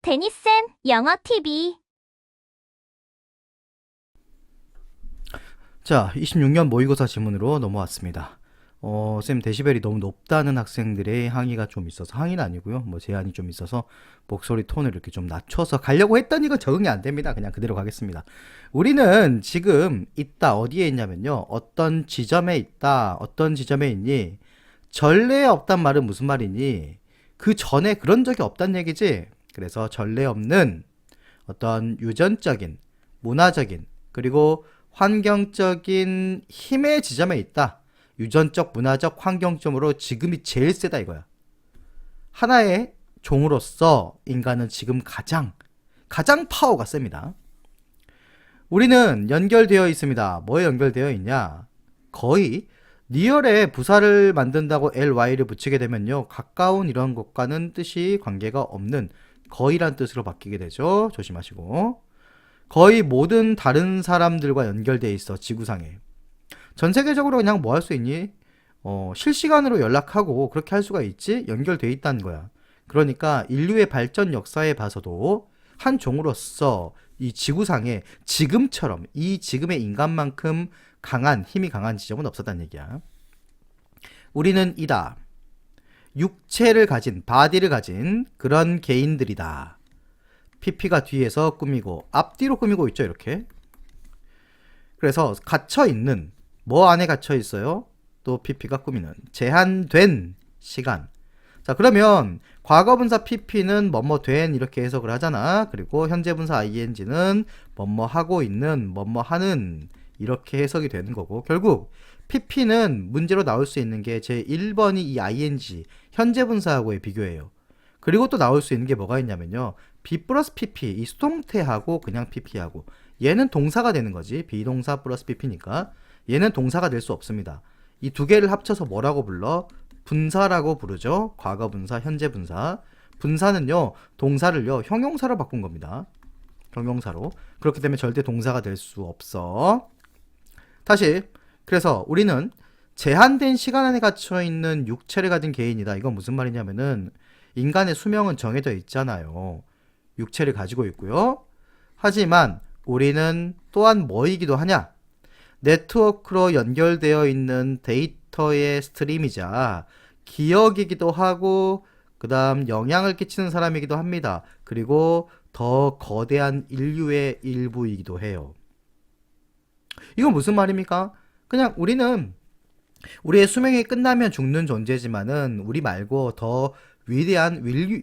데니쌤, 영어 TV. 자, 26년 모의고사 지문으로 넘어왔습니다. 쌤 데시벨이 너무 높다는 학생들의 항의가 좀 있어서, 항의는 아니고요. 뭐 제한이 좀 있어서 목소리 톤을 이렇게 좀 낮춰서 가려고 했더니 이거 적응이 안 됩니다. 그냥 그대로 가겠습니다. 우리는 지금 있다 어디에 있냐면요. 어떤 지점에 있다. 어떤 지점에 있니? 전례 없단 말은 무슨 말이니? 그 전에 그런 적이 없단 얘기지. 그래서 전례 없는 어떤 유전적인, 문화적인, 그리고 환경적인 힘의 지점에 있다. 유전적, 문화적, 환경적으로 지금이 제일 세다 이거야. 하나의 종으로서 인간은 지금 가장 파워가 셉니다. 우리는 연결되어 있습니다. 뭐에 연결되어 있냐? 거의 니얼에 부사를 만든다고 ly를 붙이게 되면요. 가까운 이런 것과는 뜻이 관계가 없는 거의란 뜻으로 바뀌게 되죠. 조심하시고. 거의 모든 다른 사람들과 연결돼 있어 지구상에. 전 세계적으로 그냥 뭐 할 수 있니? 실시간으로 연락하고 그렇게 할 수가 있지? 연결돼 있다는 거야. 그러니까 인류의 발전 역사에 봐서도 한 종으로서 이 지구상에 지금처럼 이 지금의 인간만큼 강한 힘이 강한 지점은 없었다는 얘기야. 우리는 이다. 육체를 가진 바디를 가진 그런 개인들이다. PP가 뒤에서 꾸미고 앞뒤로 꾸미고 있죠 이렇게. 그래서 갇혀있는 뭐 안에 갇혀있어요? 또 PP가 꾸미는 제한된 시간. 자 그러면 과거분사 PP는 뭐뭐 된 이렇게 해석을 하잖아. 그리고 현재분사 ING는 뭐뭐 하고 있는 뭐뭐 하는 이렇게 해석이 되는 거고, 결국 PP는 문제로 나올 수 있는 게 제 1번이 이 ING 현재분사하고의 비교예요. 그리고 또 나올 수 있는 게 뭐가 있냐면요. B 플러스 PP, 이 수동태하고 그냥 PP하고 얘는 동사가 되는 거지. 비동사 플러스 PP니까 얘는 동사가 될 수 없습니다. 이 두 개를 합쳐서 뭐라고 불러? 분사라고 부르죠. 과거분사, 현재분사. 분사는요, 동사를요, 형용사로 바꾼 겁니다. 형용사로. 그렇기 때문에 절대 동사가 될 수 없어. 다시, 그래서 우리는 제한된 시간 안에 갇혀있는 육체를 가진 개인이다. 이건 무슨 말이냐면은 인간의 수명은 정해져 있잖아요. 육체를 가지고 있고요. 하지만 우리는 또한 뭐이기도 하냐? 네트워크로 연결되어 있는 데이터의 스트림이자 기억이기도 하고 그 다음 영향을 끼치는 사람이기도 합니다. 그리고 더 거대한 인류의 일부이기도 해요. 이건 무슨 말입니까? 그냥 우리는 우리의 수명이 끝나면 죽는 존재지만은 우리 말고 더 위대한 이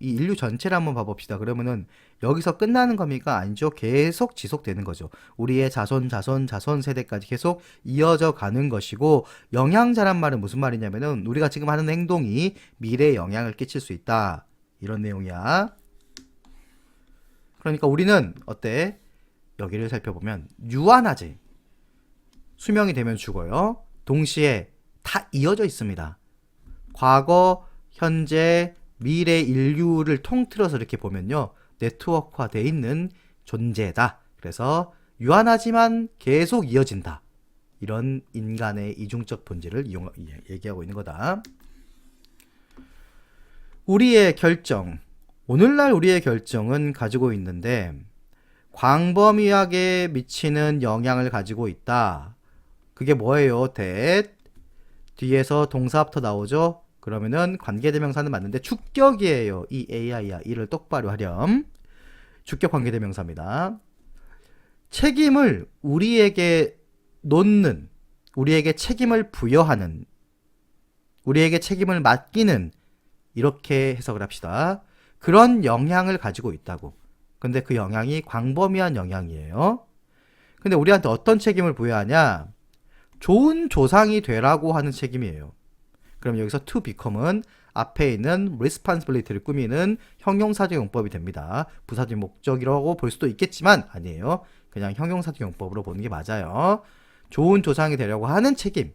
인류 전체를 한번 봐봅시다. 그러면은 여기서 끝나는 겁니까? 아니죠. 계속 지속되는 거죠. 우리의 자손 세대까지 계속 이어져 가는 것이고, 영향자란 말은 무슨 말이냐면은 우리가 지금 하는 행동이 미래에 영향을 끼칠 수 있다. 이런 내용이야. 그러니까 우리는 어때? 여기를 살펴보면 유한하지. 수명이 되면 죽어요. 동시에 다 이어져 있습니다. 과거, 현재, 미래 인류를 통틀어서 이렇게 보면요. 네트워크화되어 있는 존재다. 그래서 유한하지만 계속 이어진다. 이런 인간의 이중적 본질을 얘기하고 있는 거다. 우리의 결정. 오늘날 우리의 결정은 가지고 있는데 광범위하게 미치는 영향을 가지고 있다. 그게 뭐예요? that. 뒤에서 동사부터 나오죠? 그러면은 관계대명사는 맞는데 주격이에요. 이 AI야. 이를 똑바로 하렴. 주격 관계대명사입니다. 책임을 우리에게 놓는, 우리에게 책임을 부여하는, 우리에게 책임을 맡기는, 이렇게 해석을 합시다. 그런 영향을 가지고 있다고. 근데 그 영향이 광범위한 영향이에요. 근데 우리한테 어떤 책임을 부여하냐? 좋은 조상이 되라고 하는 책임이에요. 그럼 여기서 to become은 앞에 있는 responsibility를 꾸미는 형용사적 용법이 됩니다. 부사적 목적이라고 볼 수도 있겠지만 아니에요. 그냥 형용사적 용법으로 보는 게 맞아요. 좋은 조상이 되려고 하는 책임.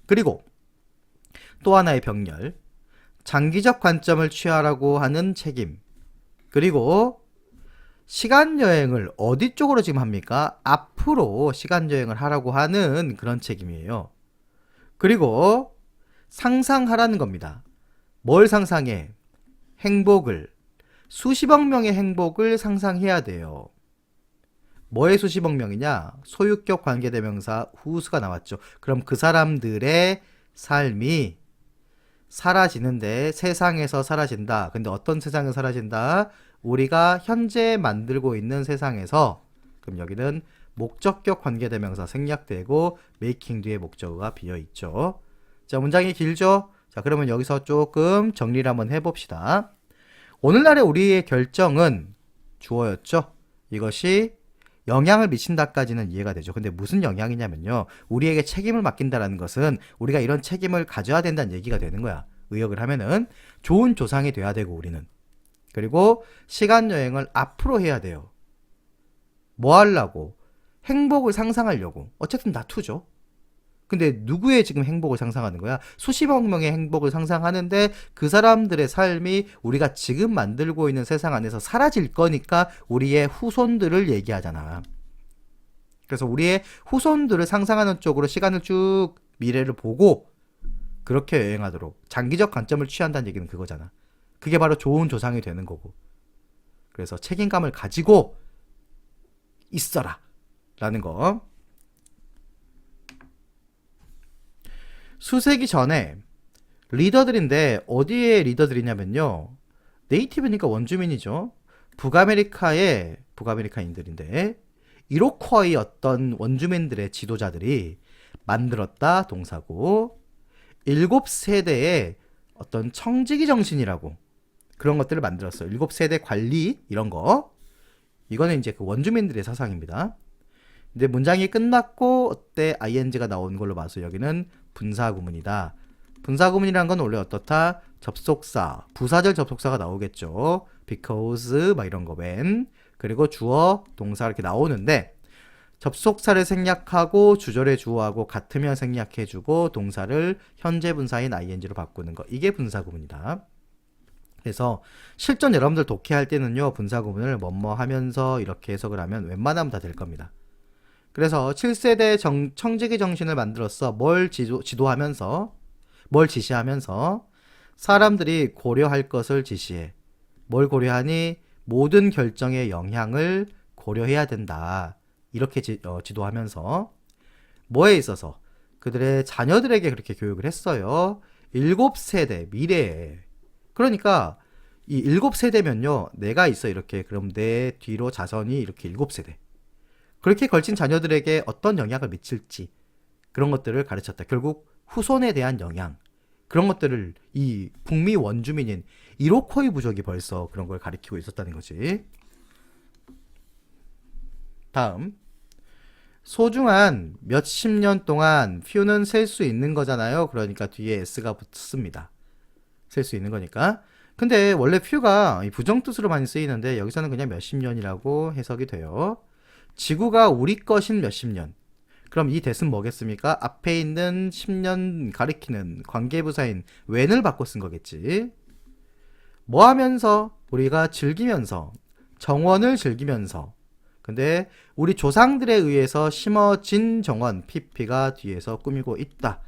그리고 또 하나의 병렬. 장기적 관점을 취하라고 하는 책임. 그리고 시간여행을 어디 쪽으로 지금 합니까? 앞으로 시간여행을 하라고 하는 그런 책임이에요. 그리고 상상하라는 겁니다. 뭘 상상해? 행복을, 수십억 명의 행복을 상상해야 돼요. 뭐의 수십억 명이냐? 소유격 관계대명사 whose가 나왔죠. 그럼 그 사람들의 삶이 사라지는데 세상에서 사라진다. 근데 어떤 세상에서 사라진다? 우리가 현재 만들고 있는 세상에서. 그럼 여기는 목적격 관계대명사 생략되고 making 뒤에 목적어가 비어있죠. 자, 문장이 길죠? 자, 그러면 여기서 조금 정리를 한번 해봅시다. 오늘날의 우리의 결정은 주어였죠. 이것이 영향을 미친다까지는 이해가 되죠. 근데 무슨 영향이냐면요. 우리에게 책임을 맡긴다라는 것은 우리가 이런 책임을 가져야 된다는 얘기가 되는 거야. 의역을 하면은 좋은 조상이 돼야 되고 우리는. 그리고 시간 여행을 앞으로 해야 돼요. 뭐 하려고? 행복을 상상하려고. 어쨌든 다투죠. 근데 누구의 지금 행복을 상상하는 거야? 수십억 명의 행복을 상상하는데 그 사람들의 삶이 우리가 지금 만들고 있는 세상 안에서 사라질 거니까 우리의 후손들을 얘기하잖아. 그래서 우리의 후손들을 상상하는 쪽으로 시간을 쭉 미래를 보고 그렇게 여행하도록 장기적 관점을 취한다는 얘기는 그거잖아. 그게 바로 좋은 조상이 되는 거고. 그래서 책임감을 가지고 있어라 라는 거. 수세기 전에 리더들인데 어디에 리더들이냐면요. 네이티브니까 원주민이죠. 북아메리카인들인데 이로쿼이 어떤 원주민들의 지도자들이 만들었다 동사고 7세대의 어떤 청지기 정신이라고 그런 것들을 만들었어요. 7세대 관리 이런 거. 이거는 이제 그 원주민들의 사상입니다. 근데 문장이 끝났고 어때 ing가 나오는 걸로 봐서 여기는 분사구문이다. 분사구문이란 건 원래 어떻다? 접속사, 부사절 접속사가 나오겠죠. because 막 이런 거 when 그리고 주어, 동사 이렇게 나오는데 접속사를 생략하고 주절의 주어하고 같으면 생략해주고 동사를 현재 분사인 ing로 바꾸는 거. 이게 분사구문이다. 그래서 실전 여러분들 독해할 때는요. 분사구문을 뭐뭐 하면서 이렇게 해석을 하면 웬만하면 다 될 겁니다. 그래서 7세대 청지기 정신을 만들었어. 뭘 지도하면서 뭘 지시하면서 사람들이 고려할 것을 지시해. 뭘 고려하니? 모든 결정의 영향을 고려해야 된다. 이렇게 지도하면서 뭐에 있어서? 그들의 자녀들에게 그렇게 교육을 했어요. 7세대 미래에. 그러니까 이 7세대면요. 내가 있어 이렇게. 그럼 내 뒤로 자손이 이렇게 7세대. 그렇게 걸친 자녀들에게 어떤 영향을 미칠지 그런 것들을 가르쳤다. 결국 후손에 대한 영향 그런 것들을 이 북미 원주민인 이로코이 부족이 벌써 그런 걸 가리키고 있었다는 거지. 다음 소중한 몇십 년 동안 퓨는 셀 수 있는 거잖아요. 그러니까 뒤에 s가 붙습니다. 셀 수 있는 거니까. 근데 원래 퓨가 부정뜻으로 많이 쓰이는데 여기서는 그냥 몇십 년이라고 해석이 돼요. 지구가 우리 것인 몇십 년. 그럼 이 대은 뭐겠습니까? 앞에 있는 10년 가리키는 관계부사인 when을 바꿔 쓴 거겠지. 뭐 하면서? 우리가 즐기면서. 정원을 즐기면서. 근데 우리 조상들에 의해서 심어진 정원 pp가 뒤에서 꾸미고 있다.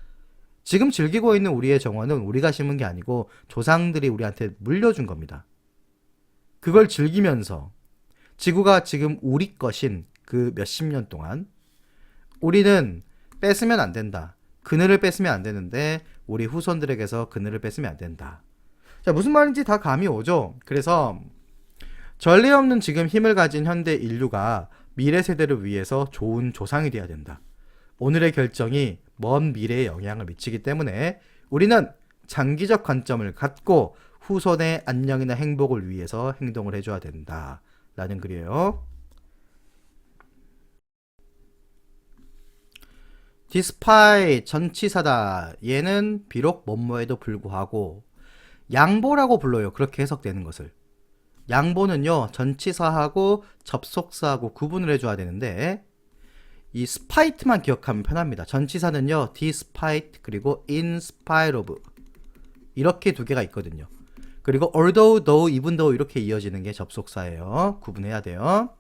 지금 즐기고 있는 우리의 정원은 우리가 심은 게 아니고 조상들이 우리한테 물려준 겁니다. 그걸 즐기면서 지구가 지금 우리 것인 그 몇십 년 동안 우리는 뺏으면 안 된다. 그늘을 뺏으면 안 되는데 우리 후손들에게서 그늘을 뺏으면 안 된다. 자, 무슨 말인지 다 감이 오죠? 그래서 전례 없는 지금 힘을 가진 현대 인류가 미래 세대를 위해서 좋은 조상이 돼야 된다. 오늘의 결정이 먼 미래에 영향을 미치기 때문에 우리는 장기적 관점을 갖고 후손의 안녕이나 행복을 위해서 행동을 해줘야 된다. 라는 글이에요. despite 전치사다. 얘는 비록 뭐뭐에도 불구하고 양보라고 불러요. 그렇게 해석되는 것을. 양보는요. 전치사하고 접속사하고 구분을 해줘야 되는데 이 spite만 기억하면 편합니다. 전치사는요. despite 그리고 in spite of 이렇게 두 개가 있거든요. 그리고 although, though, even though 이렇게 이어지는 게 접속사예요. 구분해야 돼요.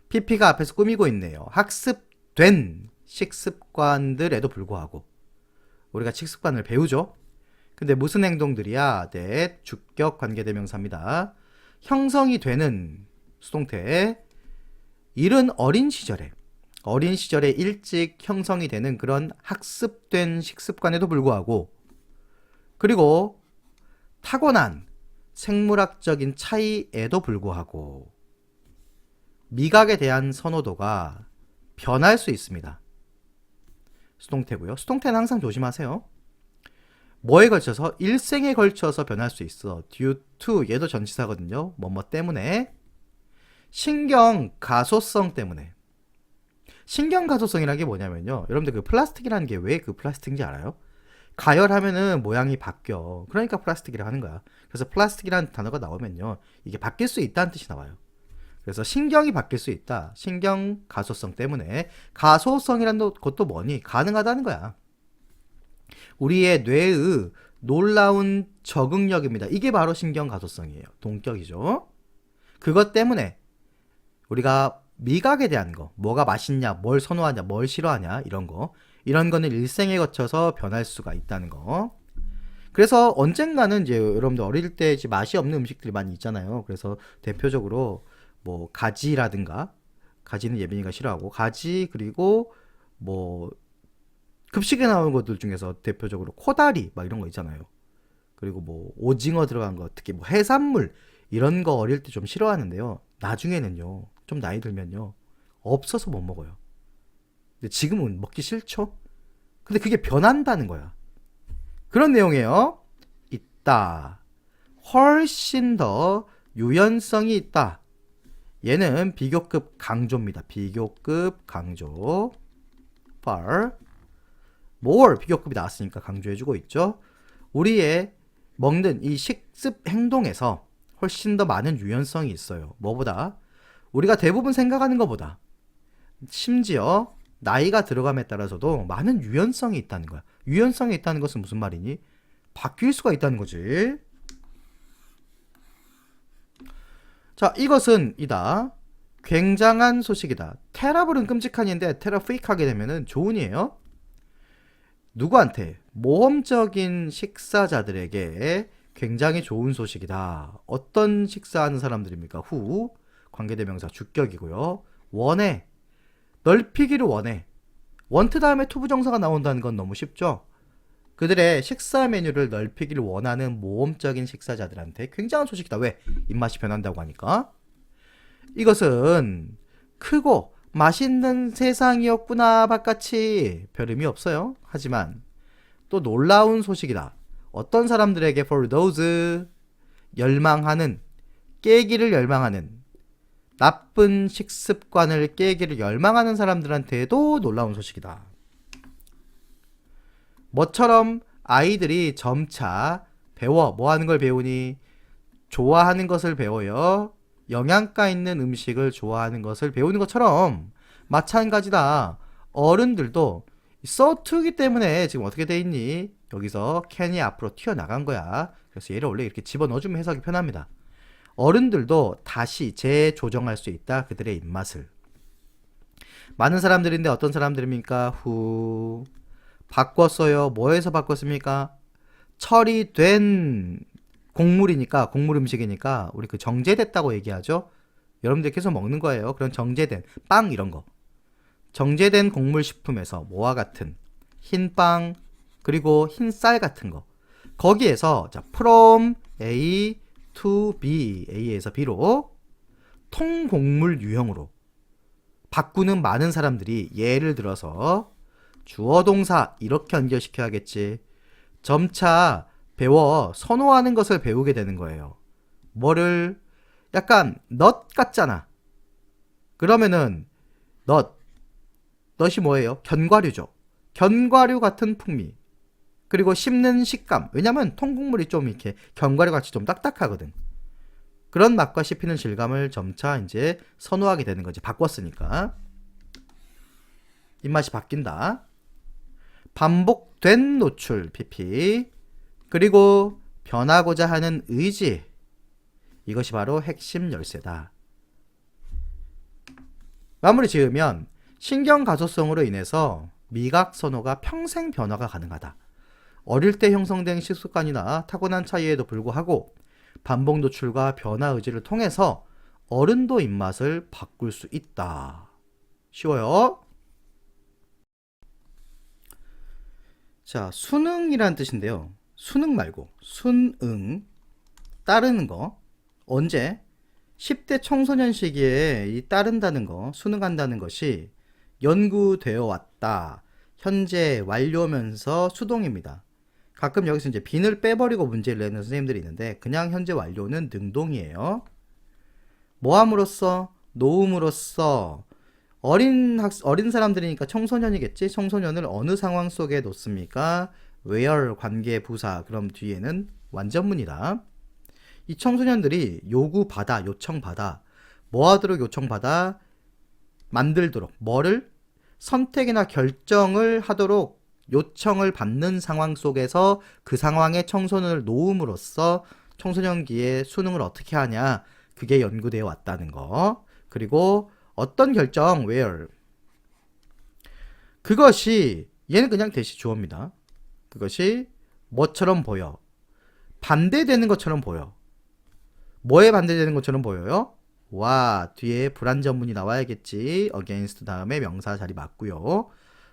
pp가 앞에서 꾸미고 있네요. 학습된 식습관들에도 불구하고 우리가 식습관을 배우죠. 근데 무슨 행동들이야? 네, 주격 관계대명사입니다. 형성이 되는 수동태, 이른 어린 시절에 일찍 형성이 되는 그런 학습된 식습관에도 불구하고, 그리고 타고난 생물학적인 차이에도 불구하고 미각에 대한 선호도가 변할 수 있습니다. 수동태고요. 수동태는 항상 조심하세요. 뭐에 걸쳐서? 일생에 걸쳐서 변할 수 있어. due to, 얘도 전치사거든요. 뭐뭐 때문에. 신경 가소성 때문에. 신경 가소성이라는 게 뭐냐면요, 여러분들 그 플라스틱이라는 게 왜 그 플라스틱인지 알아요? 가열하면은 모양이 바뀌어. 그러니까 플라스틱이라고 하는 거야. 그래서 플라스틱이라는 단어가 나오면요, 이게 바뀔 수 있다는 뜻이 나와요. 그래서 신경이 바뀔 수 있다. 신경 가소성 때문에. 가소성이라는 것도 뭐니? 가능하다는 거야. 우리의 뇌의 놀라운 적응력입니다. 이게 바로 신경 가소성이에요. 동격이죠. 그것 때문에 우리가 미각에 대한 거, 뭐가 맛있냐, 뭘 선호하냐, 뭘 싫어하냐, 이런 거는 일생에 거쳐서 변할 수가 있다는 거. 그래서 언젠가는 이제 여러분들 어릴 때 이제 맛이 없는 음식들이 많이 있잖아요. 그래서 대표적으로 뭐 가지라든가, 가지는 예빈이가 싫어하고, 가지, 그리고 뭐 급식에 나오는 것들 중에서 대표적으로 코다리 막 이런 거 있잖아요. 그리고 뭐 오징어 들어간 거, 특히 뭐 해산물 이런 거 어릴 때 좀 싫어하는데요. 나중에는요, 좀 나이 들면요, 없어서 못 먹어요. 근데 지금은 먹기 싫죠? 근데 그게 변한다는 거야. 그런 내용이에요. 있다. 훨씬 더 유연성이 있다. 얘는 비교급 강조입니다. 비교급 강조. far. more 비교급이 나왔으니까 강조해주고 있죠. 우리의 먹는 이 식습 행동에서 훨씬 더 많은 유연성이 있어요. 뭐보다? 우리가 대부분 생각하는 것보다. 심지어 나이가 들어감에 따라서도 많은 유연성이 있다는 거야. 유연성이 있다는 것은 무슨 말이니? 바뀔 수가 있다는 거지. 자, 이것은 이다. 굉장한 소식이다. 테러블은 끔찍한 일인데 테러페이크하게 되면은 좋은 일이에요. 누구한테? 모험적인 식사자들에게 굉장히 좋은 소식이다. 어떤 식사하는 사람들입니까? 후, 관계대명사 주격이고요. 원해. 넓히기를 원해. 원트 다음에 투부정사가 나온다는 건 너무 쉽죠? 그들의 식사 메뉴를 넓히기를 원하는 모험적인 식사자들한테 굉장한 소식이다. 왜? 입맛이 변한다고 하니까. 이것은 크고 맛있는 세상이었구나 바깥이 별 의미 없어요. 하지만 또 놀라운 소식이다. 어떤 사람들에게 for those 열망하는, 깨기를 열망하는, 나쁜 식습관을 깨기를 열망하는 사람들한테도 놀라운 소식이다. 뭐처럼 아이들이 점차 배워. 뭐 하는 걸 배우니? 좋아하는 것을 배워요. 영양가 있는 음식을 좋아하는 것을 배우는 것처럼 마찬가지다. 어른들도 서투기 때문에 지금 어떻게 돼 있니? 여기서 캔이 앞으로 튀어나간 거야. 그래서 얘를 원래 이렇게 집어넣어주면 해석이 편합니다. 어른들도 다시 재조정할 수 있다. 그들의 입맛을. 많은 사람들인데 어떤 사람들입니까? 후. 바꿨어요. 뭐에서 바꿨습니까? 처리된 곡물이니까, 곡물 음식이니까 우리 그 정제됐다고 얘기하죠. 여러분들 계속 먹는 거예요. 그런 정제된 빵 이런 거. 정제된 곡물 식품에서 뭐와 같은 흰빵, 그리고 흰쌀 같은 거. 거기에서 자, from A to B, A에서 B로 통곡물 유형으로 바꾸는 많은 사람들이, 예를 들어서 주어 동사 이렇게 연결시켜야겠지. 점차 배워 선호하는 것을 배우게 되는 거예요. 뭐를? 약간 넛 같잖아. 그러면은 넛이 뭐예요? 견과류죠. 견과류 같은 풍미. 그리고 씹는 식감. 왜냐면 통곡물이 좀 이렇게 견과류 같이 좀 딱딱하거든. 그런 맛과 씹히는 질감을 점차 이제 선호하게 되는 거지. 바꿨으니까. 입맛이 바뀐다. 반복된 노출, PP. 그리고 변하고자 하는 의지. 이것이 바로 핵심 열쇠다. 마무리 지으면 신경 가소성으로 인해서 미각 선호가 평생 변화가 가능하다. 어릴 때 형성된 식습관이나 타고난 차이에도 불구하고 반복 노출과 변화 의지를 통해서 어른도 입맛을 바꿀 수 있다. 쉬워요? 자, 순응이란 뜻인데요. 순응 말고 순응, 따르는 거. 언제? 10대 청소년 시기에 이 따른다는 거, 순응한다는 것이 연구되어 왔다. 현재 완료면서 수동입니다. 가끔 여기서 이제 빈을 빼버리고 문제를 내는 선생님들이 있는데 그냥 현재 완료는 능동이에요. 뭐함으로써? 놓음으로써. 어린 사람들이니까 청소년이겠지? 청소년을 어느 상황 속에 놓습니까? where 관계 부사, 그럼 뒤에는 완전문이다. 이 청소년들이 요구받아, 요청받아, 뭐 하도록 요청받아? 만들도록, 뭐를? 선택이나 결정을 하도록 요청을 받는 상황 속에서 그 상황에 청소년을 놓음으로써 청소년기에 수능을 어떻게 하냐, 그게 연구되어 왔다는 거. 그리고 어떤 결정, where. 그것이, 얘는 그냥 대시 주어입니다. 그것이 뭐처럼 보여? 반대되는 것처럼 보여. 뭐에 반대되는 것처럼 보여요? 와, 뒤에 불완전문이 나와야겠지. against 다음에 명사 자리 맞고요.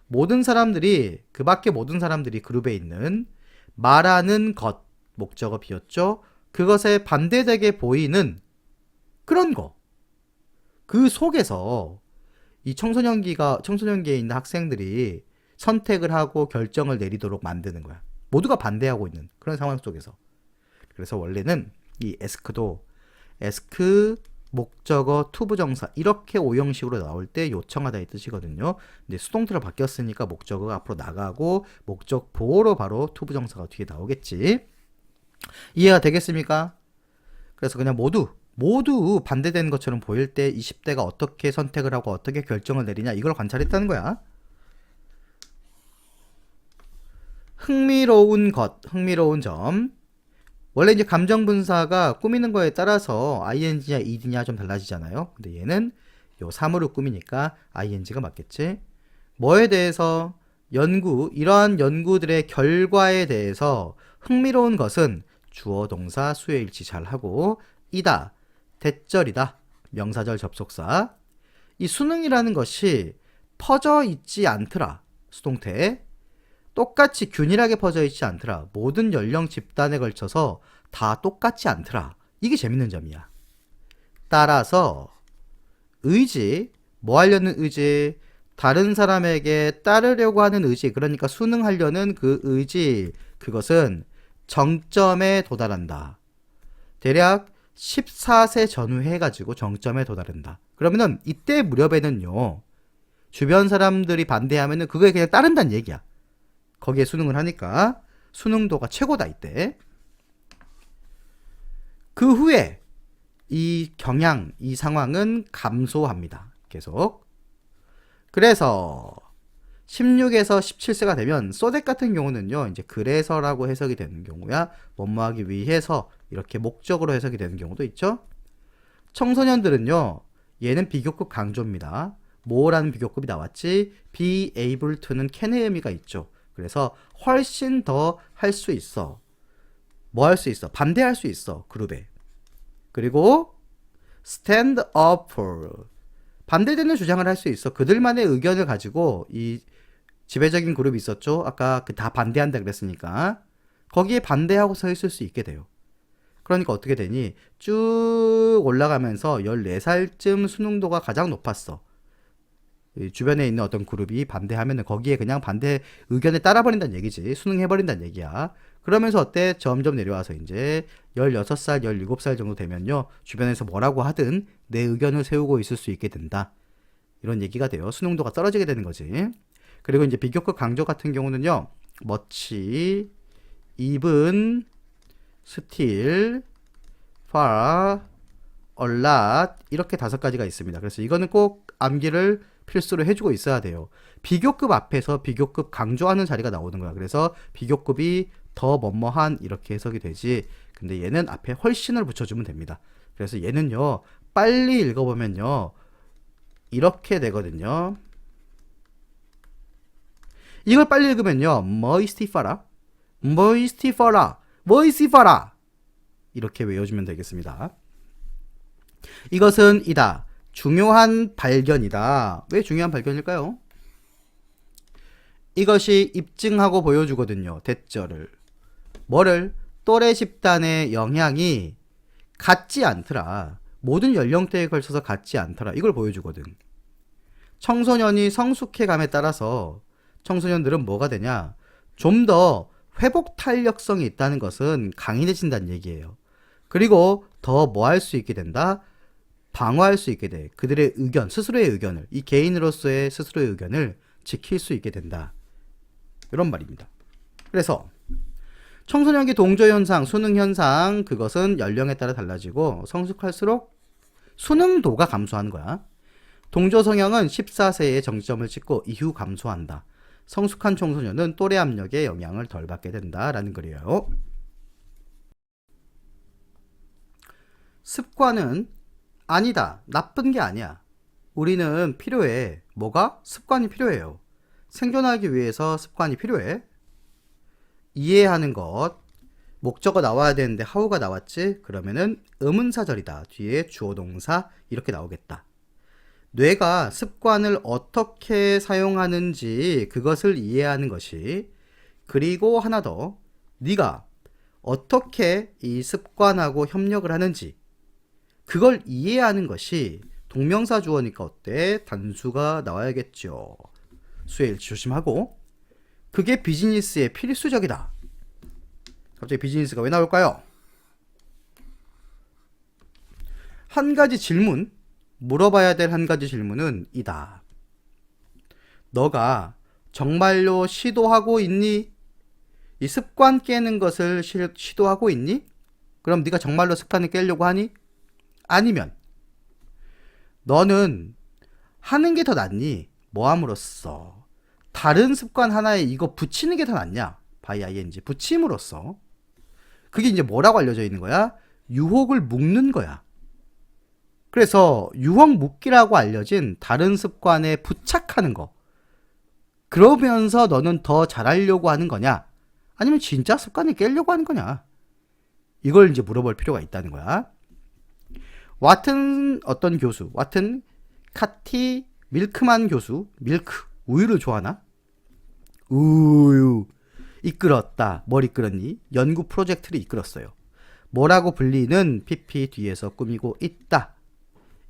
모든 사람들이, 그 밖에 모든 사람들이 그룹에 있는 말하는 것, 목적어 비었죠? 그것에 반대되게 보이는 그런 거. 그 속에서 이 청소년기에 있는 학생들이 선택을 하고 결정을 내리도록 만드는 거야. 모두가 반대하고 있는 그런 상황 속에서. 그래서 원래는 이 ask도 ask, 목적어, 투부정사 이렇게 오형식으로 나올 때 요청하다 이 뜻이거든요. 근데 수동태로 바뀌었으니까 목적어가 앞으로 나가고 목적 보호로 바로 투부정사가 뒤에 나오겠지. 이해가 되겠습니까? 그래서 그냥 모두 반대되는 것처럼 보일 때 20대가 어떻게 선택을 하고 어떻게 결정을 내리냐, 이걸 관찰했다는 거야. 흥미로운 것, 흥미로운 점. 원래 이제 감정 분사가 꾸미는 거에 따라서 ing냐 ed냐 좀 달라지잖아요. 근데 얘는 요 사물을 꾸미니까 ing가 맞겠지. 뭐에 대해서? 이러한 연구들의 결과에 대해서 흥미로운 것은 주어 동사 수요 일치 잘 하고, 이다, 대절이다, 명사절 접속사. 이 수능이라는 것이 퍼져 있지 않더라. 수동태에 똑같이 균일하게 퍼져 있지 않더라. 모든 연령 집단에 걸쳐서 다 똑같지 않더라. 이게 재밌는 점이야. 따라서 의지, 뭐 하려는 의지? 다른 사람에게 따르려고 하는 의지, 그러니까 순응하려는 그 의지, 그것은 정점에 도달한다. 대략 14세 전후 해가지고 정점에 도달한다. 그러면은 이때 무렵에는요, 주변 사람들이 반대하면은 그거에 그냥 따른다는 얘기야. 거기에 수능을 하니까 수능도가 최고다 이때. 그 후에 이 경향, 이 상황은 감소합니다. 계속. 그래서 16에서 17세가 되면 소댓 같은 경우는요, 이제 그래서라고 해석이 되는 경우야, 뭐뭐하기 위해서 이렇게 목적으로 해석이 되는 경우도 있죠. 청소년들은요, 얘는 비교급 강조입니다. 뭐라는 비교급이 나왔지? be able to는 can의 의미가 있죠. 그래서 훨씬 더 할 수 있어. 뭐 할 수 있어? 반대할 수 있어, 그룹에. 그리고 stand up for, 반대되는 주장을 할 수 있어. 그들만의 의견을 가지고, 이 지배적인 그룹이 있었죠. 아까 그 다 반대한다 그랬으니까 거기에 반대하고 서 있을 수 있게 돼요. 그러니까 어떻게 되니? 쭉 올라가면서 14살쯤 수능도가 가장 높았어. 주변에 있는 어떤 그룹이 반대하면은 거기에 그냥 반대 의견에 따라버린다는 얘기지. 수능해버린다는 얘기야. 그러면서 어때? 점점 내려와서 이제 16살, 17살 정도 되면요, 주변에서 뭐라고 하든 내 의견을 세우고 있을 수 있게 된다. 이런 얘기가 돼요. 수능도가 떨어지게 되는 거지. 그리고 이제 비교급 강조 같은 경우는요, much, even, still, far, a lot, 이렇게 5가지가 있습니다. 그래서 이거는 꼭 암기를 필수로 해주고 있어야 돼요. 비교급 앞에서 비교급 강조하는 자리가 나오는 거야. 그래서 비교급이 더 뭐뭐한 이렇게 해석이 되지. 근데 얘는 앞에 훨씬을 붙여주면 됩니다. 그래서 얘는요, 빨리 읽어보면요, 이렇게 되거든요. 이걸 빨리 읽으면요, 뭐이스티파라, 뭐이스티파라, 뭐이스티파라, 이렇게 외워주면 되겠습니다. 이것은 이다. 중요한 발견이다. 왜 중요한 발견일까요? 이것이 입증하고 보여주거든요. 대절을. 뭐를? 또래 집단의 영향이 같지 않더라. 모든 연령대에 걸쳐서 같지 않더라. 이걸 보여주거든. 청소년이 성숙해감에 따라서 청소년들은 뭐가 되냐? 좀 더 회복 탄력성이 있다는 것은 강인해진다는 얘기예요. 그리고 더 뭐 할 수 있게 된다? 방어할 수 있게 돼. 그들의 의견, 스스로의 의견을, 이 개인으로서의 스스로의 의견을 지킬 수 있게 된다. 이런 말입니다. 그래서 청소년기 동조현상, 수능현상, 그것은 연령에 따라 달라지고 성숙할수록 수능도가 감소하는 거야. 동조성형은 14세에 정점을 찍고 이후 감소한다. 성숙한 청소년은 또래 압력에 영향을 덜 받게 된다라는 글이에요. 습관은 아니다. 나쁜 게 아니야. 우리는 필요해. 뭐가? 습관이 필요해요. 생존하기 위해서 습관이 필요해. 이해하는 것. 목적어 나와야 되는데 how가 나왔지? 그러면은 의문사절이다. 뒤에 주어 동사 이렇게 나오겠다. 뇌가 습관을 어떻게 사용하는지 그것을 이해하는 것이, 그리고 하나 더, 네가 어떻게 이 습관하고 협력을 하는지 그걸 이해하는 것이 동명사 주어니까 어때? 단수가 나와야겠죠. 수일치 조심하고. 그게 비즈니스의 필수적이다. 갑자기 비즈니스가 왜 나올까요? 한 가지 질문, 물어봐야 될 한 가지 질문은 이다. 너가 정말로 시도하고 있니? 이 습관 깨는 것을 시도하고 있니? 그럼 네가 정말로 습관을 깨려고 하니? 아니면 너는 하는 게 더 낫니? 뭐 함으로써? 다른 습관 하나에 이거 붙이는 게 더 낫냐? by ing 붙임으로써. 그게 이제 뭐라고 알려져 있는 거야? 유혹을 묶는 거야. 그래서 유혹 묶기라고 알려진 다른 습관에 부착하는 거. 그러면서 너는 더 잘하려고 하는 거냐? 아니면 진짜 습관을 깨려고 하는 거냐? 이걸 이제 물어볼 필요가 있다는 거야. 왓튼 어떤 교수, 왓튼 카티 밀크만 교수, 밀크, 우유를 좋아하나? 우유 이끌었다. 뭘 이끌었니? 연구 프로젝트를 이끌었어요. 뭐라고 불리는 PP 뒤에서 꾸미고 있다.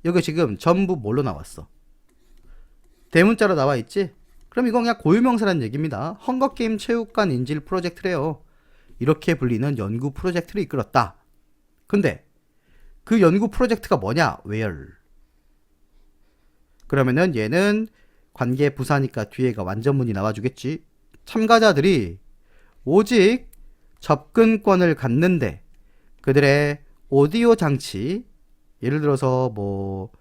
여기 지금 전부 뭘로 나왔어? 대문자로 나와 있지? 그럼 이건 그냥 고유명사라는 얘기입니다. 헝거게임 체육관 인질 프로젝트래요. 이렇게 불리는 연구 프로젝트를 이끌었다. 근데 그 연구 프로젝트가 뭐냐? where? 그러면은 얘는 관계 부사니까 뒤에가 완전문이 나와주겠지. 참가자들이 오직 접근권을 갖는데 그들의 오디오 장치, 예를 들어서 뭐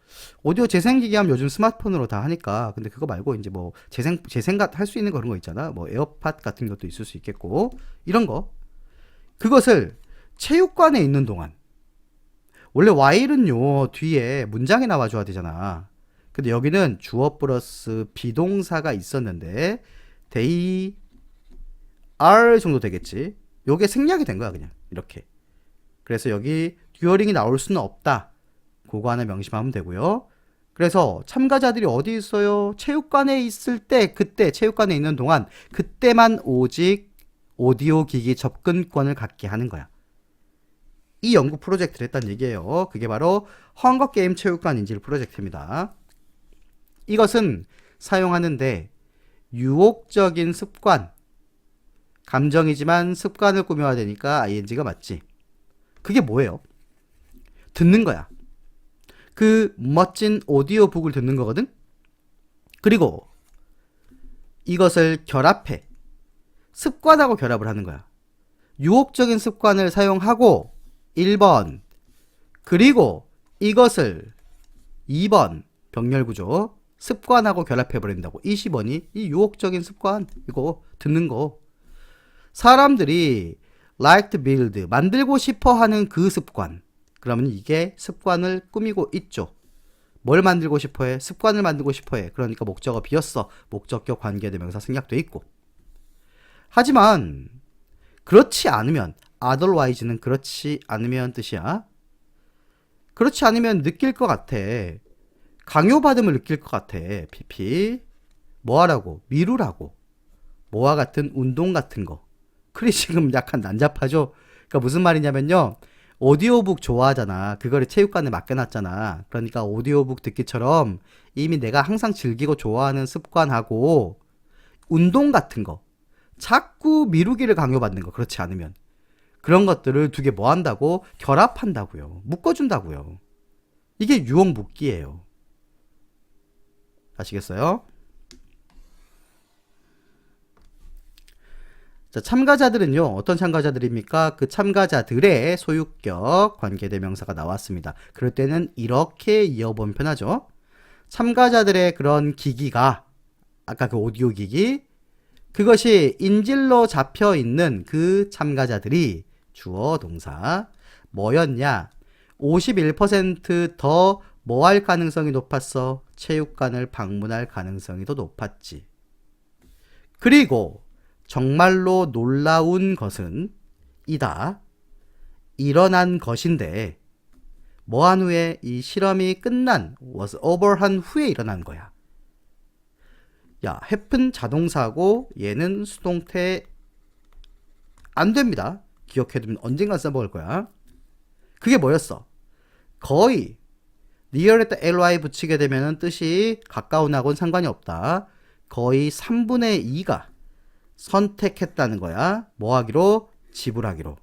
오디오 재생기기 하면 요즘 스마트폰으로 다 하니까, 근데 그거 말고 이제 뭐 재생각 할 수 있는 그런 거 있잖아. 뭐 에어팟 같은 것도 있을 수 있겠고, 이런 거. 그것을 체육관에 있는 동안, 원래 while은요 뒤에 문장이 나와줘야 되잖아. 근데 여기는 주어 플러스 비동사가 있었는데 they are 정도 되겠지. 요게 생략이 된 거야 그냥 이렇게. 그래서 여기 듀어링이 나올 수는 없다. 그거 하나 명심하면 되고요. 그래서 참가자들이 어디 있어요? 체육관에 있을 때, 그때 체육관에 있는 동안 그때만 오직 오디오 기기 접근권을 갖게 하는 거야. 이 연구 프로젝트를 했다는 얘기예요. 그게 바로 헝거게임 체육관 인질 프로젝트입니다. 이것은 사용하는데 유혹적인 습관, 감정이지만 습관을 꾸며야 되니까 ing가 맞지. 그게 뭐예요? 듣는 거야. 그 멋진 오디오북을 듣는 거거든. 그리고 이것을 결합해. 습관하고 결합을 하는 거야. 유혹적인 습관을 사용하고 1번, 그리고 이것을 2번 병렬구조 습관하고 결합해버린다고. 20번이 이 유혹적인 습관, 이거 듣는 거. 사람들이 like to build, 만들고 싶어 하는 그 습관. 그러면 이게 습관을 꾸미고 있죠. 뭘 만들고 싶어 해? 습관을 만들고 싶어 해. 그러니까 목적어 비었어. 목적격 관계대명사 생략돼 있고. 하지만 그렇지 않으면, otherwise는 그렇지 않으면 뜻이야. 그렇지 않으면 느낄 것 같아. 강요받음을 느낄 것 같아. PP. 뭐 하라고? 미루라고. 뭐와 같은 운동 같은 거. 크리 지금 약간 난잡하죠? 그러니까 무슨 말이냐면요. 오디오북 좋아하잖아. 그거를 체육관에 맡겨놨잖아. 그러니까 오디오북 듣기처럼 이미 내가 항상 즐기고 좋아하는 습관하고 운동 같은 거. 자꾸 미루기를 강요받는 거. 그렇지 않으면. 그런 것들을 두 개 뭐 한다고? 결합한다고요. 묶어준다고요. 이게 유혹 묶기예요. 아시겠어요? 자, 참가자들은요. 어떤 참가자들입니까? 그 참가자들의 소유격 관계대명사가 나왔습니다. 그럴 때는 이렇게 이어보면 편하죠. 참가자들의 그런 기기가 아까 그 오디오 기기 그것이 인질로 잡혀 있는 그 참가자들이 주어 동사 뭐였냐? 51%더 뭐 할 가능성이 높았어? 체육관을 방문할 가능성이 더 높았지. 그리고 정말로 놀라운 것은 이다. 일어난 것인데 뭐한 후에 이 실험이 끝난 was over 한 후에 일어난 거야. 야, happen 자동사고 얘는 수동태 안 됩니다. 기억해두면 언젠간 써먹을 거야. 그게 뭐였어? 거의 near에다 ly 붙이게 되면 뜻이 가까운하고는 상관이 없다. 거의 3분의 2가 선택했다는 거야. 뭐 하기로? 지불하기로.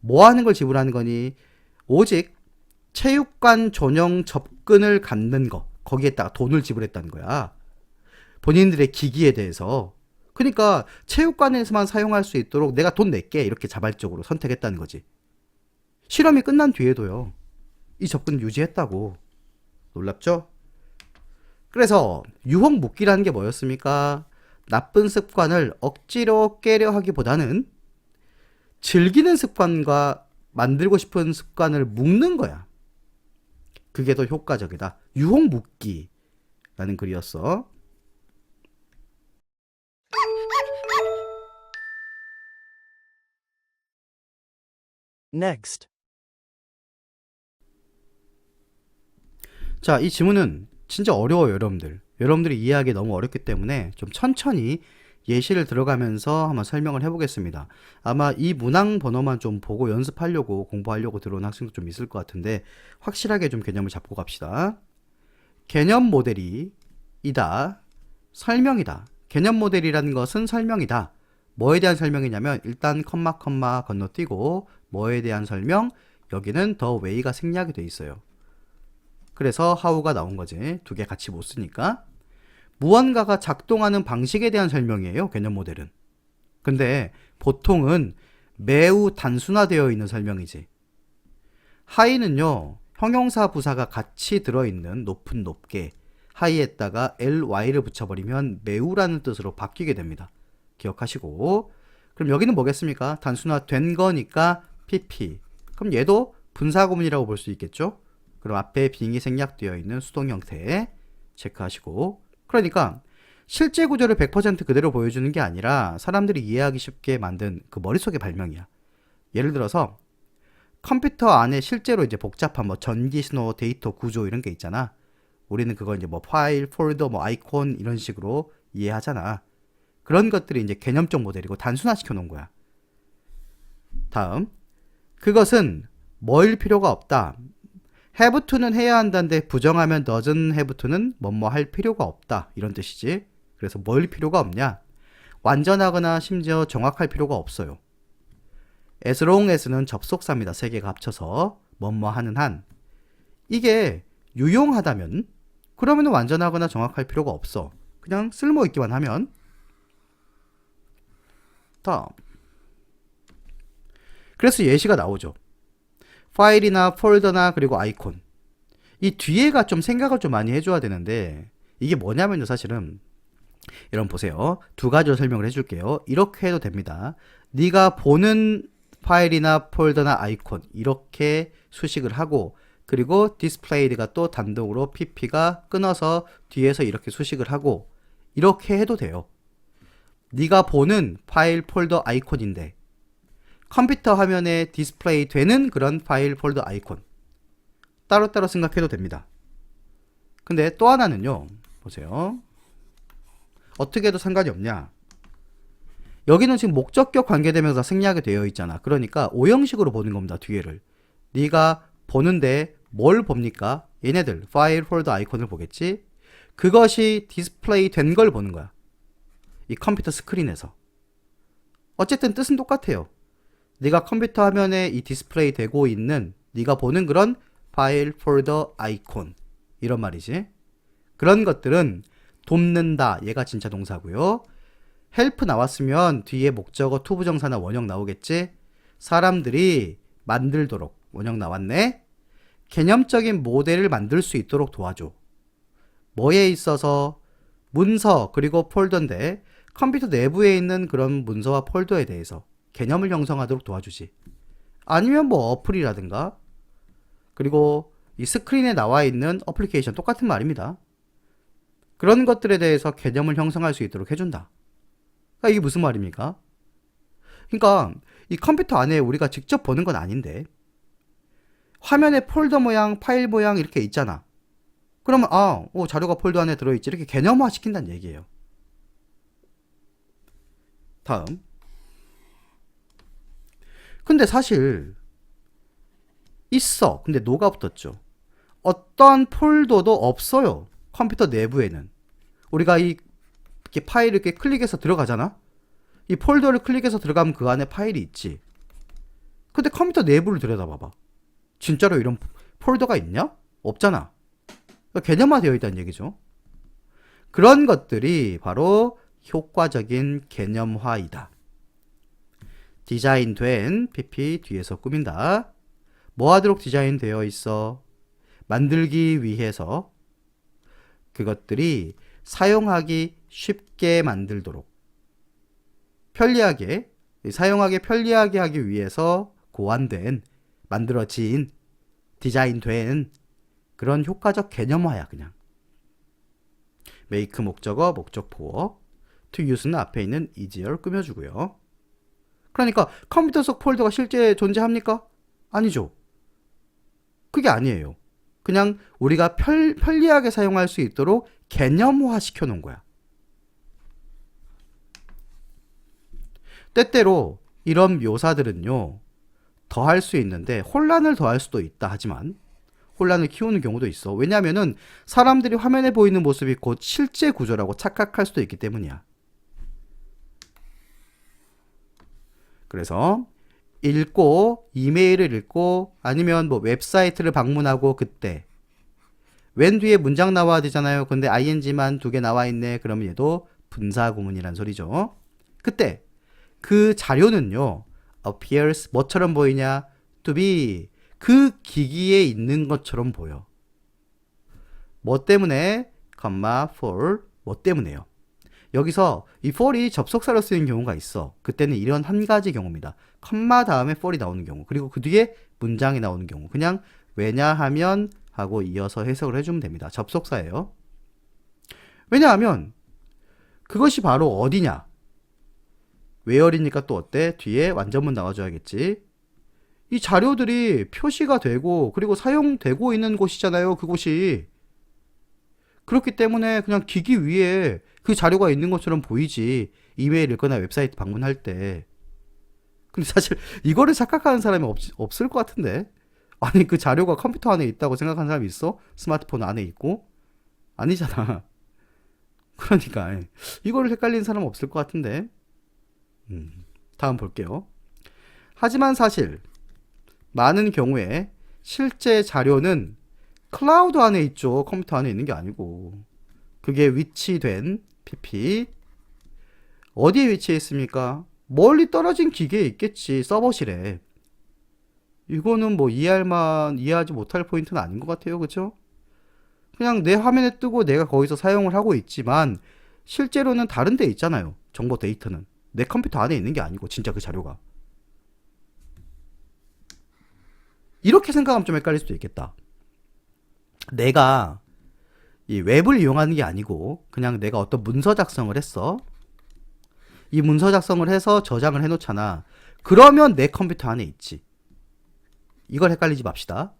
뭐 하는 걸 지불하는 거니? 오직 체육관 전용 접근을 갖는 거. 거기에다가 돈을 지불했다는 거야. 본인들의 기기에 대해서. 그러니까 체육관에서만 사용할 수 있도록 내가 돈 낼게. 이렇게 자발적으로 선택했다는 거지. 실험이 끝난 뒤에도요. 이 접근을 유지했다고. 놀랍죠? 그래서 유혹 묶기라는 게 뭐였습니까? 나쁜 습관을 억지로 깨려 하기보다는 즐기는 습관과 만들고 싶은 습관을 묶는 거야. 그게 더 효과적이다. 유혹 묶기라는 글이었어. Next. 자, 이 지문은 진짜 어려워요, 여러분들. 여러분들이 이해하기 너무 어렵기 때문에 좀 천천히 예시를 들어가면서 한번 설명을 해보겠습니다. 아마 이 문항 번호만 좀 보고 연습하려고 공부하려고 들어온 학생도 좀 있을 것 같은데 확실하게 좀 개념을 잡고 갑시다. 개념 모델이 이다. 설명이다. 개념 모델이라는 것은 설명이다. 뭐에 대한 설명이냐면 일단 컴마 건너뛰고 뭐에 대한 설명, 여기는 더 웨이가 생략이 돼 있어요. 그래서 how가 나온 거지. 두 개 같이 못 쓰니까. 무언가가 작동하는 방식에 대한 설명이에요. 개념 모델은. 근데 보통은 매우 단순화되어 있는 설명이지. 하이는요. 형용사 부사가 같이 들어있는 높은 높게 하이에다가 ly를 붙여버리면 매우라는 뜻으로 바뀌게 됩니다. 기억하시고. 그럼 여기는 뭐겠습니까? 단순화된 거니까 pp. 그럼 얘도 분사구문이라고 볼 수 있겠죠? 그럼 앞에 빙이 생략되어 있는 수동 형태 체크하시고. 그러니까 실제 구조를 100% 그대로 보여주는 게 아니라 사람들이 이해하기 쉽게 만든 그 머릿속의 발명이야. 예를 들어서 컴퓨터 안에 실제로 이제 복잡한 뭐 전기 신호, 데이터 구조 이런 게 있잖아. 우리는 그걸 이제 뭐 파일, 폴더, 뭐 아이콘 이런 식으로 이해하잖아. 그런 것들이 이제 개념적 모델이고 단순화시켜 놓은 거야. 다음, 그것은 뭐일 필요가 없다. have to는 해야 한다는데 부정하면 doesn't have to는 뭐뭐 할 필요가 없다. 이런 뜻이지. 그래서 뭐일 필요가 없냐? 완전하거나 심지어 정확할 필요가 없어요. as long as는 접속사입니다. 세 개가 합쳐서 뭐뭐 하는 한. 이게 유용하다면 그러면 완전하거나 정확할 필요가 없어. 그냥 쓸모 있기만 하면. 다음. 그래서 예시가 나오죠. 파일이나 폴더나 그리고 아이콘. 이 뒤에가 좀 생각을 좀 많이 해줘야 되는데 이게 뭐냐면요. 사실은 여러분 보세요. 두 가지로 설명을 해줄게요. 이렇게 해도 됩니다. 네가 보는 파일이나 폴더나 아이콘 이렇게 수식을 하고 그리고 displayed가 또 단독으로 pp가 끊어서 뒤에서 이렇게 수식을 하고 이렇게 해도 돼요. 네가 보는 파일, 폴더, 아이콘인데 컴퓨터 화면에 디스플레이 되는 그런 파일 폴더 아이콘. 따로따로 생각해도 됩니다. 근데 또 하나는요. 보세요. 어떻게 해도 상관이 없냐. 여기는 지금 목적격 관계대명사 생략이 되어 있잖아. 그러니까 오형식으로 보는 겁니다. 뒤에를. 네가 보는데 뭘 봅니까? 얘네들 파일 폴더 아이콘을 보겠지. 그것이 디스플레이 된 걸 보는 거야. 이 컴퓨터 스크린에서. 어쨌든 뜻은 똑같아요. 네가 컴퓨터 화면에 이 디스플레이 되고 있는 네가 보는 그런 파일 폴더 아이콘 이런 말이지. 그런 것들은 돕는다. 얘가 진짜 동사고요. 헬프 나왔으면 뒤에 목적어 투부정사나 원형 나오겠지. 사람들이 만들도록 원형 나왔네. 개념적인 모델을 만들 수 있도록 도와줘. 뭐에 있어서? 문서 그리고 폴더인데 컴퓨터 내부에 있는 그런 문서와 폴더에 대해서 개념을 형성하도록 도와주지. 아니면 뭐 어플이라든가 그리고 이 스크린에 나와 있는 어플리케이션 똑같은 말입니다. 그런 것들에 대해서 개념을 형성할 수 있도록 해준다. 그러니까 이게 무슨 말입니까? 그러니까 이 컴퓨터 안에 우리가 직접 보는 건 아닌데 화면에 폴더 모양, 파일 모양 이렇게 있잖아. 그러면 자료가 폴더 안에 들어있지. 이렇게 개념화 시킨다는 얘기예요. 다음. 근데 사실 있어. 근데 노가 붙었죠. 어떤 폴더도 없어요. 컴퓨터 내부에는. 우리가 이렇게 파일을 이렇게 클릭해서 들어가잖아. 이 폴더를 클릭해서 들어가면 그 안에 파일이 있지. 근데 컴퓨터 내부를 들여다봐봐. 진짜로 이런 폴더가 있냐? 없잖아. 그러니까 개념화되어 있다는 얘기죠. 그런 것들이 바로 효과적인 개념화이다. 디자인된 PP 뒤에서 꾸민다. 뭐 하도록 디자인되어 있어? 만들기 위해서 그것들이 사용하기 쉽게 만들도록 편리하게 편리하게 하기 위해서 고안된 만들어진 디자인된 그런 효과적 개념화야 그냥. make 목적어 목적보어 to use는 앞에 있는 easier 꾸며주고요. 그러니까 컴퓨터 속 폴더가 실제 존재합니까? 아니죠. 그게 아니에요. 그냥 우리가 편리하게 사용할 수 있도록 개념화 시켜놓은 거야. 때때로 이런 묘사들은요. 더할 수 있는데 혼란을 더할 수도 있다 하지만 혼란을 키우는 경우도 있어. 왜냐하면은 사람들이 화면에 보이는 모습이 곧 실제 구조라고 착각할 수도 있기 때문이야. 그래서 읽고 이메일을 읽고 아니면 뭐 웹사이트를 방문하고 그때 when 뒤에 문장 나와야 되잖아요. 근데 ing만 2개 나와 있네. 그러면 얘도 분사구문이란 소리죠. 그때 그 자료는요. appears 뭐처럼 보이냐? to be 그 기기에 있는 것처럼 보여. 뭐 때문에? for 뭐 때문에요? 여기서 이 for이 접속사로 쓰이는 경우가 있어. 그때는 이런 한 가지 경우입니다. 컴마 다음에 for이 나오는 경우 그리고 그 뒤에 문장이 나오는 경우 그냥 왜냐하면 하고 이어서 해석을 해주면 됩니다. 접속사예요. 왜냐하면 그것이 바로 어디냐? where이니까 또 어때? 뒤에 완전문 나와줘야겠지. 이 자료들이 표시가 되고 그리고 사용되고 있는 곳이잖아요. 그곳이. 그렇기 때문에 그냥 기기 위에 그 자료가 있는 것처럼 보이지. 이메일 읽거나 웹사이트 방문할 때. 근데 사실 이거를 착각하는 사람이 없을 것 같은데. 아니 그 자료가 컴퓨터 안에 있다고 생각하는 사람이 있어? 스마트폰 안에 있고? 아니잖아. 그러니까 이거를 헷갈리는 사람은 없을 것 같은데. 다음 볼게요. 하지만 사실 많은 경우에 실제 자료는 클라우드 안에 있죠. 컴퓨터 안에 있는 게 아니고. 그게 위치된 PP 어디에 위치해 있습니까? 멀리 떨어진 기계에 있겠지. 서버실에. 이거는 뭐 이해하지 못할 포인트는 아닌 것 같아요. 그쵸? 그냥 내 화면에 뜨고 내가 거기서 사용을 하고 있지만 실제로는 다른 데 있잖아요. 정보 데이터는. 내 컴퓨터 안에 있는 게 아니고 진짜 그 자료가. 이렇게 생각하면 좀 헷갈릴 수도 있겠다. 내가 이 웹을 이용하는 게 아니고 그냥 내가 어떤 문서 작성을 했어. 이 문서 작성을 해서 저장을 해놓잖아. 그러면 내 컴퓨터 안에 있지. 이걸 헷갈리지 맙시다.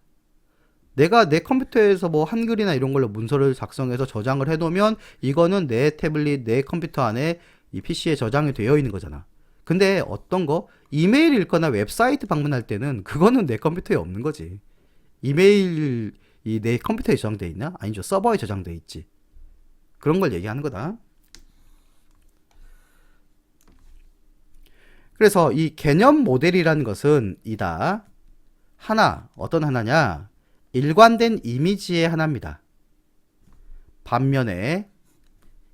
내가 내 컴퓨터에서 뭐 한글이나 이런 걸로 문서를 작성해서 저장을 해놓으면 이거는 내 태블릿, 내 컴퓨터 안에 이 PC에 저장이 되어 있는 거잖아. 근데 어떤 거? 이메일 읽거나 웹사이트 방문할 때는 그거는 내 컴퓨터에 없는 거지. 이메일이 내 컴퓨터에 저장돼 있나? 아니죠. 서버에 저장돼 있지. 그런 걸 얘기하는 거다. 그래서 이 개념 모델이라는 것은 이다. 하나, 어떤 하나냐? 일관된 이미지의 하나입니다. 반면에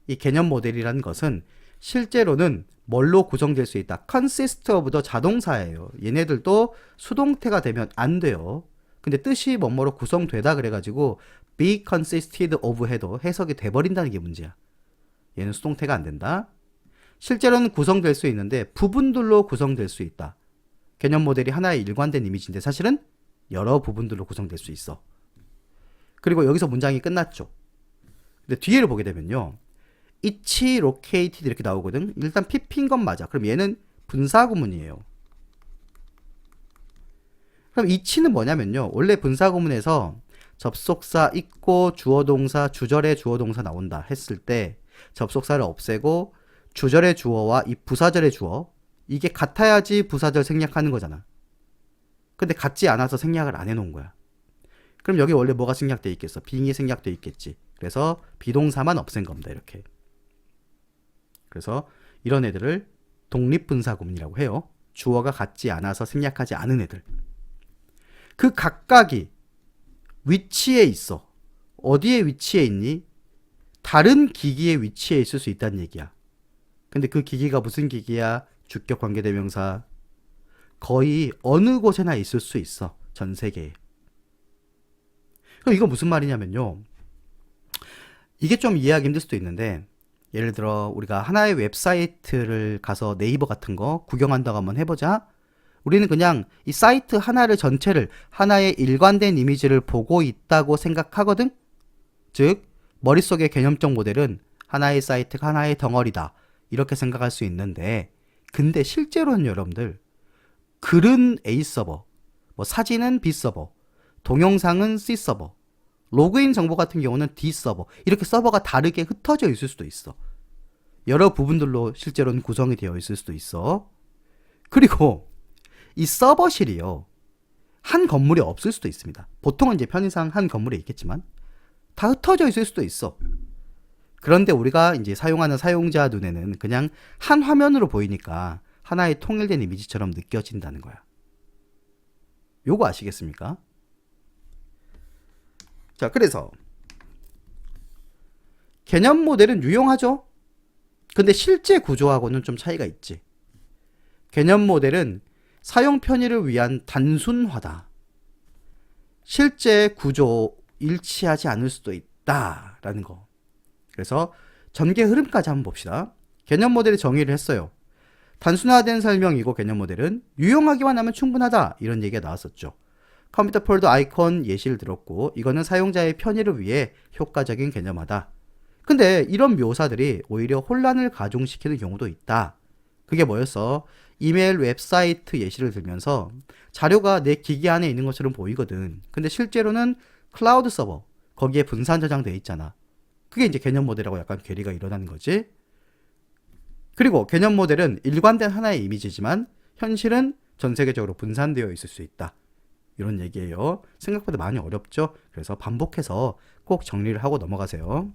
이 개념 모델이라는 것은 실제로는 뭘로 구성될 수 있다? consist of the 자동사예요. 얘네들도 수동태가 되면 안 돼요. 근데 뜻이 뭐뭐로 구성되다 그래가지고 be consisted of 해도 해석이 돼버린다는 게 문제야. 얘는 수동태가 안 된다. 실제로는 구성될 수 있는데 부분들로 구성될 수 있다. 개념 모델이 하나의 일관된 이미지인데 사실은 여러 부분들로 구성될 수 있어. 그리고 여기서 문장이 끝났죠. 근데 뒤에를 보게 되면요. each located 이렇게 나오거든. 일단 pp인 건 맞아. 그럼 얘는 분사구문이에요. 그럼 each는 뭐냐면요. 원래 분사구문에서 접속사 있고 주어동사, 주절의 주어동사 나온다 했을 때 접속사를 없애고 주절의 주어와 이 부사절의 주어 이게 같아야지 부사절 생략하는 거잖아. 근데 같지 않아서 생략을 안 해놓은 거야. 그럼 여기 원래 뭐가 생략돼 있겠어? being이 생략돼 있겠지. 그래서 비동사만 없앤 겁니다. 이렇게. 그래서 이런 애들을 독립분사구문이라고 해요. 주어가 같지 않아서 생략하지 않은 애들. 그 각각이 위치에 있어. 어디에 위치해 있니? 다른 기기에 위치해 있을 수 있다는 얘기야. 근데 그 기기가 무슨 기기야? 주격 관계대명사. 거의 어느 곳에나 있을 수 있어. 전 세계에. 그럼 이거 무슨 말이냐면요. 이게 좀 이해하기 힘들 수도 있는데 예를 들어 우리가 하나의 웹사이트를 가서 네이버 같은 거 구경한다고 한번 해보자. 우리는 그냥 이 사이트 하나를 전체를 하나의 일관된 이미지를 보고 있다고 생각하거든. 즉 머릿속의 개념적 모델은 하나의 사이트가 하나의 덩어리다. 이렇게 생각할 수 있는데 근데 실제로는 여러분들 글은 A 서버, 뭐 사진은 B 서버, 동영상은 C 서버, 로그인 정보 같은 경우는 D 서버 이렇게 서버가 다르게 흩어져 있을 수도 있어. 여러 부분들로 실제로는 구성이 되어 있을 수도 있어. 그리고 이 서버실이요. 한 건물에 없을 수도 있습니다. 보통은 이제 편의상 한 건물에 있겠지만 다 흩어져 있을 수도 있어. 그런데 우리가 이제 사용하는 사용자 눈에는 그냥 한 화면으로 보이니까 하나의 통일된 이미지처럼 느껴진다는 거야. 요거 아시겠습니까? 자, 그래서 개념 모델은 유용하죠? 근데 실제 구조하고는 좀 차이가 있지. 개념 모델은 사용 편의를 위한 단순화다. 실제 구조 일치하지 않을 수도 있다라는 거. 그래서 전개 흐름까지 한번 봅시다. 개념 모델의 정의를 했어요. 단순화된 설명이고 개념 모델은 유용하기만 하면 충분하다. 이런 얘기가 나왔었죠. 컴퓨터 폴더 아이콘 예시를 들었고 이거는 사용자의 편의를 위해 효과적인 개념화다. 근데 이런 묘사들이 오히려 혼란을 가중시키는 경우도 있다. 그게 뭐였어? 이메일 웹사이트 예시를 들면서 자료가 내 기기 안에 있는 것처럼 보이거든. 근데 실제로는 클라우드 서버 거기에 분산 저장돼 있잖아. 그게 이제 개념 모델하고 약간 괴리가 일어나는 거지. 그리고 개념 모델은 일관된 하나의 이미지지만 현실은 전 세계적으로 분산되어 있을 수 있다. 이런 얘기예요. 생각보다 많이 어렵죠? 그래서 반복해서 꼭 정리를 하고 넘어가세요.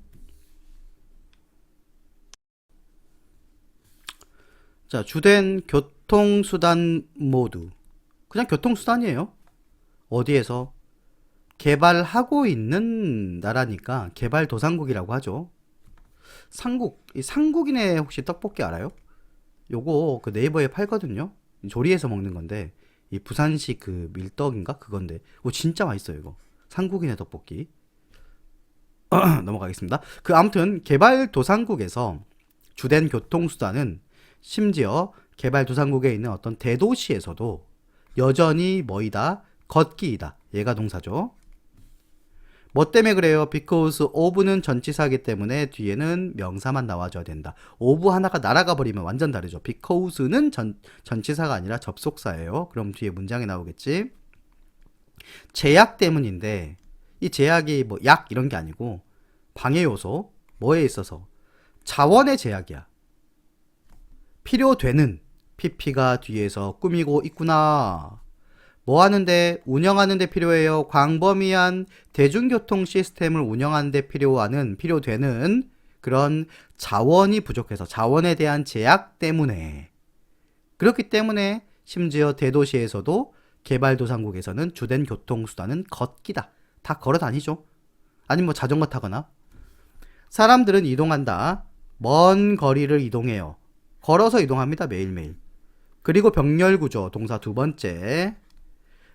자, 주된 교통수단 모두. 그냥 교통수단이에요. 어디에서? 개발하고 있는 나라니까 개발도상국이라고 하죠. 상국, 이 상국인의 혹시 떡볶이 알아요? 요거 그 네이버에 팔거든요. 조리해서 먹는 건데 이 부산식 그 밀떡인가 그건데 오 진짜 맛있어요 이거. 상국인의 떡볶이. 넘어가겠습니다. 그 아무튼 개발도상국에서 주된 교통수단은 심지어 개발도상국에 있는 어떤 대도시에서도 여전히 뭐이다? 걷기이다. 얘가 동사죠. 뭐 때문에 그래요? because of는 전치사이기 때문에 뒤에는 명사만 나와줘야 된다. of 하나가 날아가 버리면 완전 다르죠. because는 전치사가 아니라 접속사예요. 그럼 뒤에 문장이 나오겠지. 제약 때문인데 이 제약이 뭐 약 이런 게 아니고 방해 요소 뭐에 있어서 자원의 제약이야. 필요되는 pp가 뒤에서 꾸미고 있구나. 뭐 하는데? 운영하는데 필요해요. 광범위한 대중교통 시스템을 운영하는데 필요되는 그런 자원이 부족해서 자원에 대한 제약 때문에 그렇기 때문에 심지어 대도시에서도 개발도상국에서는 주된 교통수단은 걷기다. 다 걸어 다니죠. 아니면 뭐 자전거 타거나. 사람들은 이동한다. 먼 거리를 이동해요. 걸어서 이동합니다. 매일매일. 그리고 병렬구조 동사 두 번째.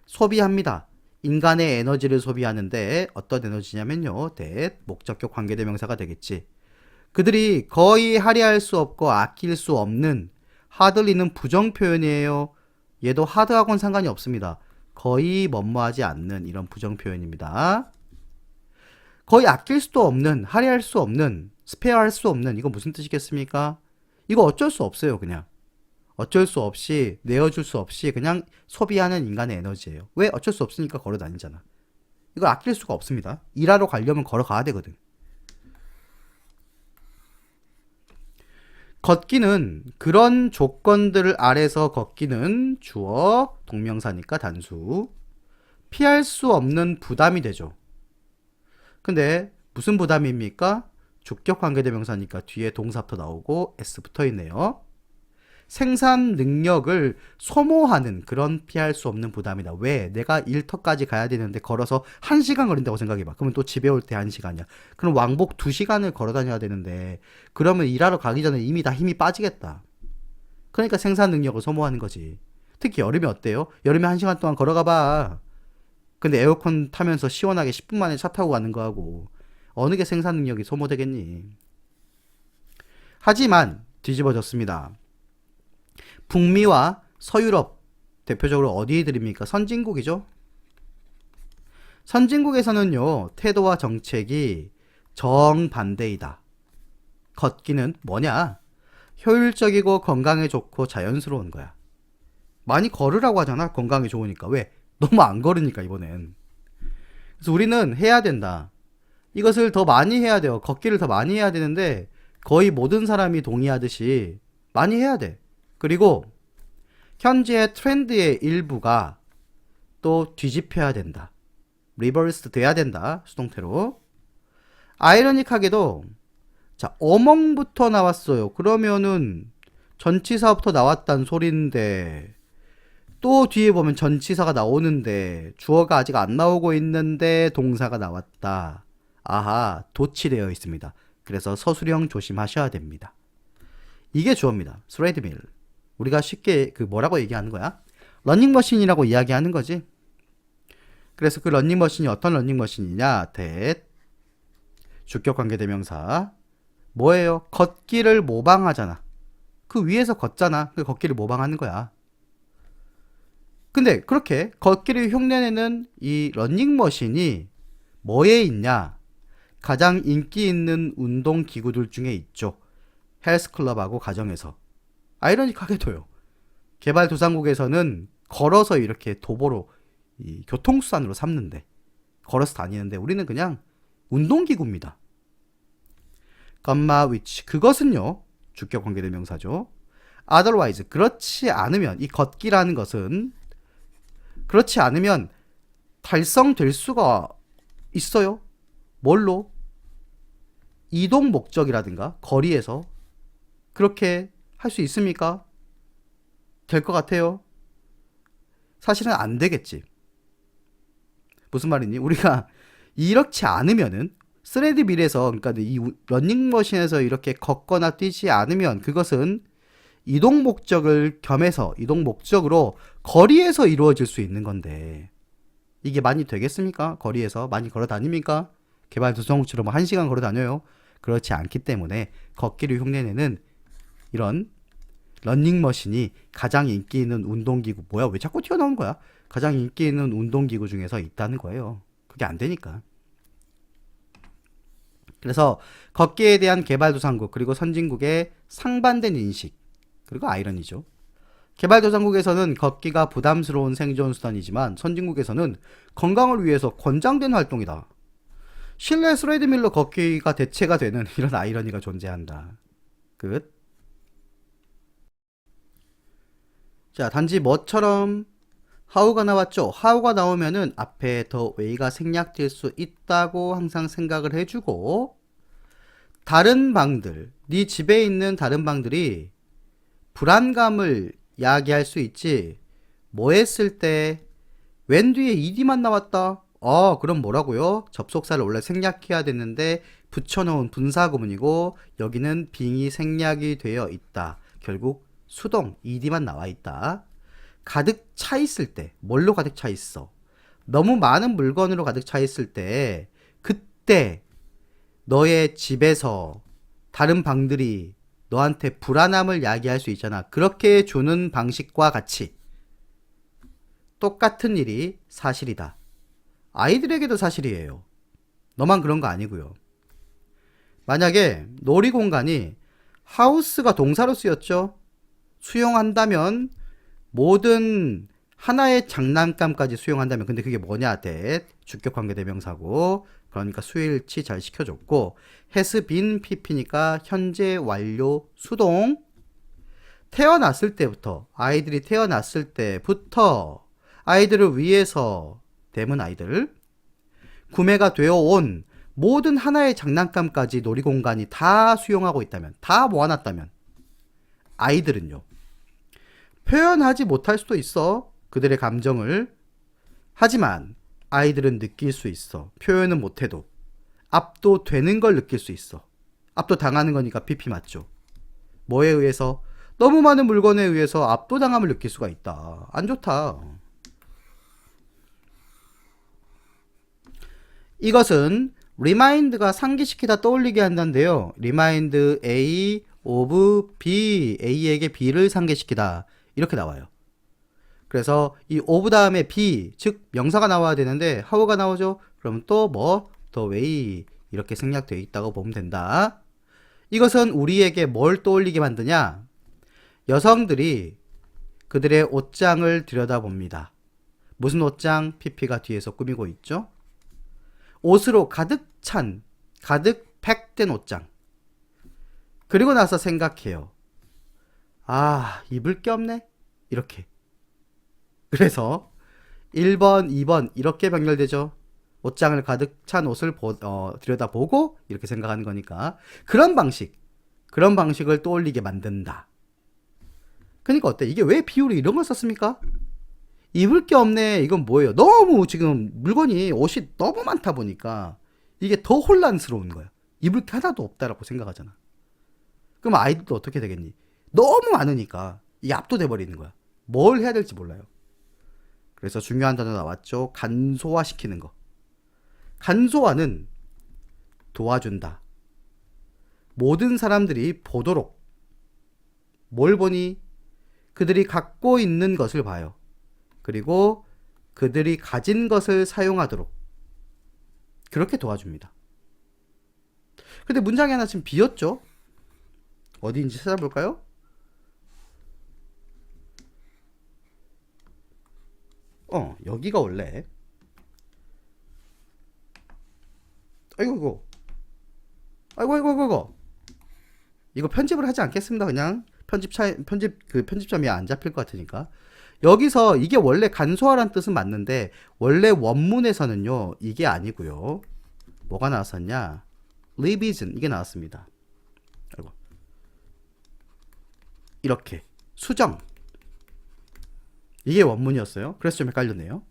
소비합니다. 인간의 에너지를 소비하는데 어떤 에너지냐면요. 목적격 관계대명사가 되겠지. 그들이 거의 할애할 수 없고 아낄 수 없는 하들리는 부정 표현이에요. 얘도 하드하고는 상관이 없습니다. 거의 뭐뭐하지 않는 이런 부정 표현입니다. 거의 아낄 수도 없는, 할애할 수 없는, 스페어할 수 없는 이거 무슨 뜻이겠습니까? 이거 어쩔 수 없어요. 그냥. 어쩔 수 없이 내어줄 수 없이 그냥 소비하는 인간의 에너지예요. 왜? 어쩔 수 없으니까 걸어 다니잖아. 이걸 아낄 수가 없습니다. 일하러 가려면 걸어가야 되거든. 걷기는 그런 조건들 아래서 걷기는 주어 동명사니까 단수. 피할 수 없는 부담이 되죠. 근데 무슨 부담입니까? 주격 관계대명사니까 뒤에 동사부터 나오고 s 붙어 있네요. 생산 능력을 소모하는 그런 피할 수 없는 부담이다. 왜? 내가 일터까지 가야 되는데 걸어서 1시간 걸린다고 생각해봐. 그러면 또 집에 올 때 1시간이야. 그럼 왕복 2시간을 걸어 다녀야 되는데 그러면 일하러 가기 전에 이미 다 힘이 빠지겠다. 그러니까 생산 능력을 소모하는 거지. 특히 여름에 어때요? 여름에 1시간 동안 걸어가봐. 근데 에어컨 타면서 시원하게 10분 만에 차 타고 가는 거하고 어느 게 생산 능력이 소모되겠니? 하지만 뒤집어졌습니다. 북미와 서유럽 대표적으로 어디들입니까? 선진국이죠. 선진국에서는요. 태도와 정책이 정반대이다. 걷기는 뭐냐? 효율적이고 건강에 좋고 자연스러운 거야. 많이 걸으라고 하잖아. 건강에 좋으니까. 왜? 너무 안 걸으니까 이번엔. 그래서 우리는 해야 된다. 이것을 더 많이 해야 돼요. 걷기를 더 많이 해야 되는데 거의 모든 사람이 동의하듯이 많이 해야 돼. 그리고 현재의 트렌드의 일부가 또 뒤집혀야 된다. 리버스 돼야 된다. 수동태로. 아이러닉하게도 자, 어멍부터 나왔어요. 그러면은 전치사부터 나왔단 소린데 또 뒤에 보면 전치사가 나오는데 주어가 아직 안 나오고 있는데 동사가 나왔다. 아하, 도치되어 있습니다. 그래서 서술형 조심하셔야 됩니다. 이게 주어입니다. 스레드밀. 우리가 쉽게 그 뭐라고 얘기하는 거야? 러닝머신이라고 이야기하는 거지. 그래서 그 러닝머신이 어떤 러닝머신이냐? 주격 관계대명사. 뭐예요? 걷기를 모방하잖아. 그 위에서 걷잖아. 그 걷기를 모방하는 거야. 근데 그렇게 걷기를 흉내내는 이 러닝머신이 뭐에 있냐? 가장 인기 있는 운동기구들 중에 있죠. 헬스클럽하고 가정에서. 아이러니하게도요. 개발도상국에서는 걸어서 이렇게 도보로 이 교통수단으로 삼는데 걸어서 다니는데 우리는 그냥 운동기구입니다. which 그것은요. 주격 관계대명사죠. otherwise 그렇지 않으면 이 걷기라는 것은 그렇지 않으면 달성될 수가 있어요. 뭘로? 이동 목적이라든가 거리에서 그렇게 할 수 있습니까? 될 것 같아요? 사실은 안 되겠지. 무슨 말이니? 우리가 이렇지 않으면은 스레드밀에서 그러니까 이 러닝머신에서 이렇게 걷거나 뛰지 않으면 그것은 이동 목적을 겸해서 이동 목적으로 거리에서 이루어질 수 있는 건데 이게 많이 되겠습니까? 거리에서 많이 걸어 다닙니까? 개발도상국처럼 1시간 걸어 다녀요? 그렇지 않기 때문에 걷기를 흉내내는 이런 러닝머신이 가장 인기 있는 운동기구 뭐야? 왜 자꾸 튀어나오는 거야? 가장 인기 있는 운동기구 중에서 있다는 거예요. 그게 안 되니까. 그래서 걷기에 대한 개발도상국 그리고 선진국의 상반된 인식 그리고 아이러니죠. 개발도상국에서는 걷기가 부담스러운 생존 수단이지만 선진국에서는 건강을 위해서 권장된 활동이다. 실내 스레드밀러 걷기가 대체가 되는 이런 아이러니가 존재한다. 끝. 자, 단지 뭐처럼 하우가 나왔죠. 하우가 나오면은 앞에 더 웨이가 생략될 수 있다고 항상 생각을 해주고, 다른 방들, 네 집에 있는 다른 방들이 불안감을 야기할 수 있지. 뭐 했을 때 웬 뒤에 ed만 나왔다. 그럼 뭐라고요? 접속사를 원래 생략해야 됐는데 붙여놓은 분사구문이고 여기는 빙이 생략이 되어 있다. 결국 수동 ed만 나와 있다. 가득 차 있을 때 뭘로 가득 차 있어? 너무 많은 물건으로 가득 차 있을 때 그때 너의 집에서 다른 방들이 너한테 불안함을 야기할 수 있잖아. 그렇게 주는 방식과 같이 똑같은 일이 사실이다. 아이들에게도 사실이에요. 너만 그런 거 아니고요. 만약에 놀이공간이 하우스가 동사로 쓰였죠. 수용한다면 모든 하나의 장난감까지 수용한다면 근데 그게 뭐냐 대 주격관계대명사고 그러니까 수일치 잘 시켜줬고 has been pp니까 현재 완료 수동 태어났을 때부터 아이들이 태어났을 때부터 아이들을 위해서 대문 아이들 구매가 되어 온 모든 하나의 장난감까지 놀이공간이 다 수용하고 있다면 다 모아놨다면 아이들은요 표현하지 못할 수도 있어 그들의 감정을 하지만 아이들은 느낄 수 있어 표현은 못해도 압도되는 걸 느낄 수 있어 압도당하는 거니까 PP 맞죠 뭐에 의해서 너무 많은 물건에 의해서 압도당함을 느낄 수가 있다 안 좋다 이것은 remind가 상기시키다 떠올리게 한다는데요. remind A of B, A에게 B를 상기시키다 이렇게 나와요. 그래서 이 of 다음에 B, 즉 명사가 나와야 되는데 how가 나오죠. 그럼 또 뭐? the way 이렇게 생략되어 있다고 보면 된다. 이것은 우리에게 뭘 떠올리게 만드냐? 여성들이 그들의 옷장을 들여다봅니다. 무슨 옷장? PP가 뒤에서 꾸미고 있죠. 옷으로 가득 찬, 가득 팩된 옷장. 그리고 나서 생각해요. 입을 게 없네? 이렇게. 그래서 1번, 2번 이렇게 병렬되죠. 옷장을 가득 찬 옷을 들여다보고 이렇게 생각하는 거니까. 그런 방식을 떠올리게 만든다. 그러니까 어때? 이게 왜 비율이 이런 걸 썼습니까? 입을 게 없네. 이건 뭐예요? 너무 지금 물건이 옷이 너무 많다 보니까 이게 더 혼란스러운 거야. 입을 게 하나도 없다라고 생각하잖아. 그럼 아이들도 어떻게 되겠니? 너무 많으니까 이게 압도돼 버리는 거야. 뭘 해야 될지 몰라요. 그래서 중요한 단어 나왔죠. 간소화시키는 거. 간소화는 도와준다. 모든 사람들이 보도록 뭘 보니? 그들이 갖고 있는 것을 봐요. 그리고 그들이 가진 것을 사용하도록 그렇게 도와줍니다. 근데 문장이 하나 지금 비었죠? 어디인지 찾아볼까요? 여기가 원래 아이고 이거 편집을 하지 않겠습니다. 그냥 편집점이 안 잡힐 것 같으니까 여기서 이게 원래 간소화란 뜻은 맞는데 원래 원문에서는요 이게 아니고요 뭐가 나왔었냐 revision 이게 나왔습니다. 아이고. 이렇게 수정 이게 원문이었어요. 그래서 좀 헷갈렸네요.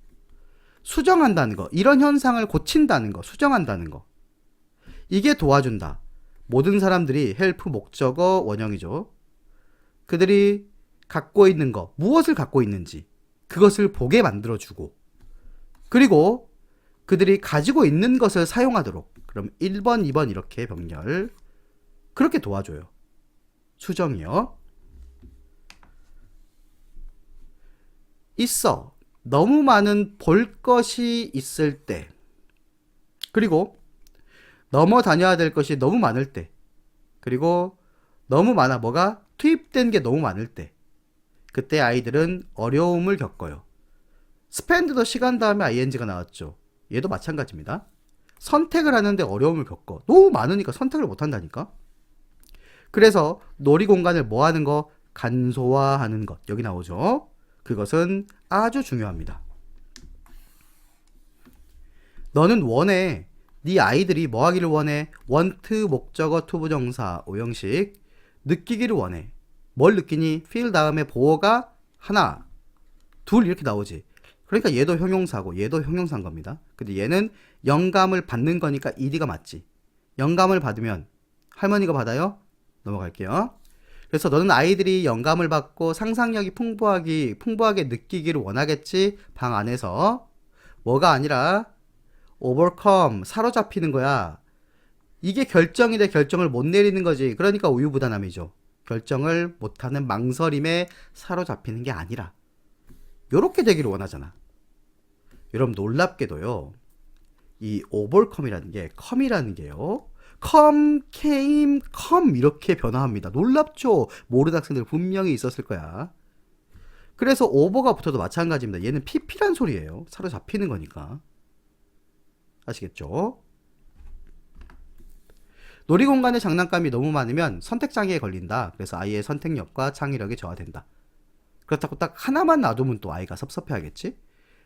수정한다는 거 이런 현상을 고친다는 거 수정한다는 거 이게 도와준다. 모든 사람들이 help 목적어 원형이죠. 그들이 갖고 있는 거, 무엇을 갖고 있는지 그것을 보게 만들어주고 그리고 그들이 가지고 있는 것을 사용하도록 그럼 1번, 2번 이렇게 병렬 그렇게 도와줘요. 수정이요. 있어. 너무 많은 볼 것이 있을 때 그리고 넘어다녀야 될 것이 너무 많을 때, 그리고 너무 많아, 뭐가 투입된 게 너무 많을 때, 그때 아이들은 어려움을 겪어요. 스펜드 더 시간 다음에 ing가 나왔죠. 얘도 마찬가지입니다. 선택을 하는데 어려움을 겪어. 너무 많으니까 선택을 못 한다니까. 그래서 놀이 공간을 뭐 하는 거? 간소화하는 것. 여기 나오죠. 그것은 아주 중요합니다. 너는 원해. 네 아이들이 뭐 하기를 원해? want, 목적어, 투부정사, 오형식 느끼기를 원해. 뭘 느끼니? feel 다음에 보어가 하나, 둘 이렇게 나오지. 그러니까 얘도 형용사고 얘도 형용사인 겁니다. 근데 얘는 영감을 받는 거니까 ed가 맞지. 영감을 받으면 할머니가 받아요? 넘어갈게요. 그래서 너는 아이들이 영감을 받고 상상력이 풍부하게 느끼기를 원하겠지. 방 안에서 뭐가 아니라 overcome, 사로잡히는 거야. 이게 결정이 돼. 결정을 못 내리는 거지. 그러니까 우유부단함이죠. 결정을 못하는 망설임에 사로잡히는 게 아니라 요렇게 되기를 원하잖아. 여러분 놀랍게도요, 이 overcome이라는 게 come이라는 게요, come, came, come 이렇게 변화합니다. 놀랍죠? 모르는 학생들 분명히 있었을 거야. 그래서 over가 붙어도 마찬가지입니다. 얘는 pp란 소리예요. 사로잡히는 거니까. 아시겠죠? 놀이공간에 장난감이 너무 많으면 선택장애에 걸린다. 그래서 아이의 선택력과 창의력이 저하된다. 그렇다고 딱 하나만 놔두면 또 아이가 섭섭해하겠지?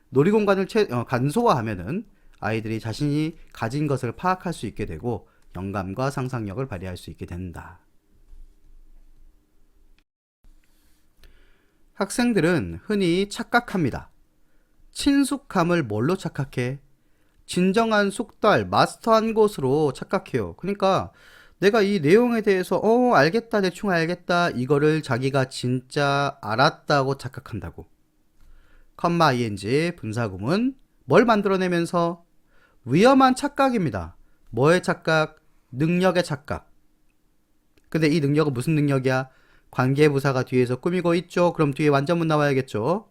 놀이공간을 간소화하면은 아이들이 자신이 가진 것을 파악할 수 있게 되고 영감과 상상력을 발휘할 수 있게 된다. 학생들은 흔히 착각합니다. 친숙함을 뭘로 착각해? 진정한 숙달, 마스터한 것으로 착각해요. 그러니까 내가 이 내용에 대해서 알겠다, 대충 알겠다 이거를 자기가 진짜 알았다고 착각한다고. 컴마 ing 분사구문 뭘 만들어내면서 위험한 착각입니다. 뭐의 착각? 능력의 착각. 근데 이 능력은 무슨 능력이야? 관계부사가 뒤에서 꾸미고 있죠. 그럼 뒤에 완전문 나와야겠죠.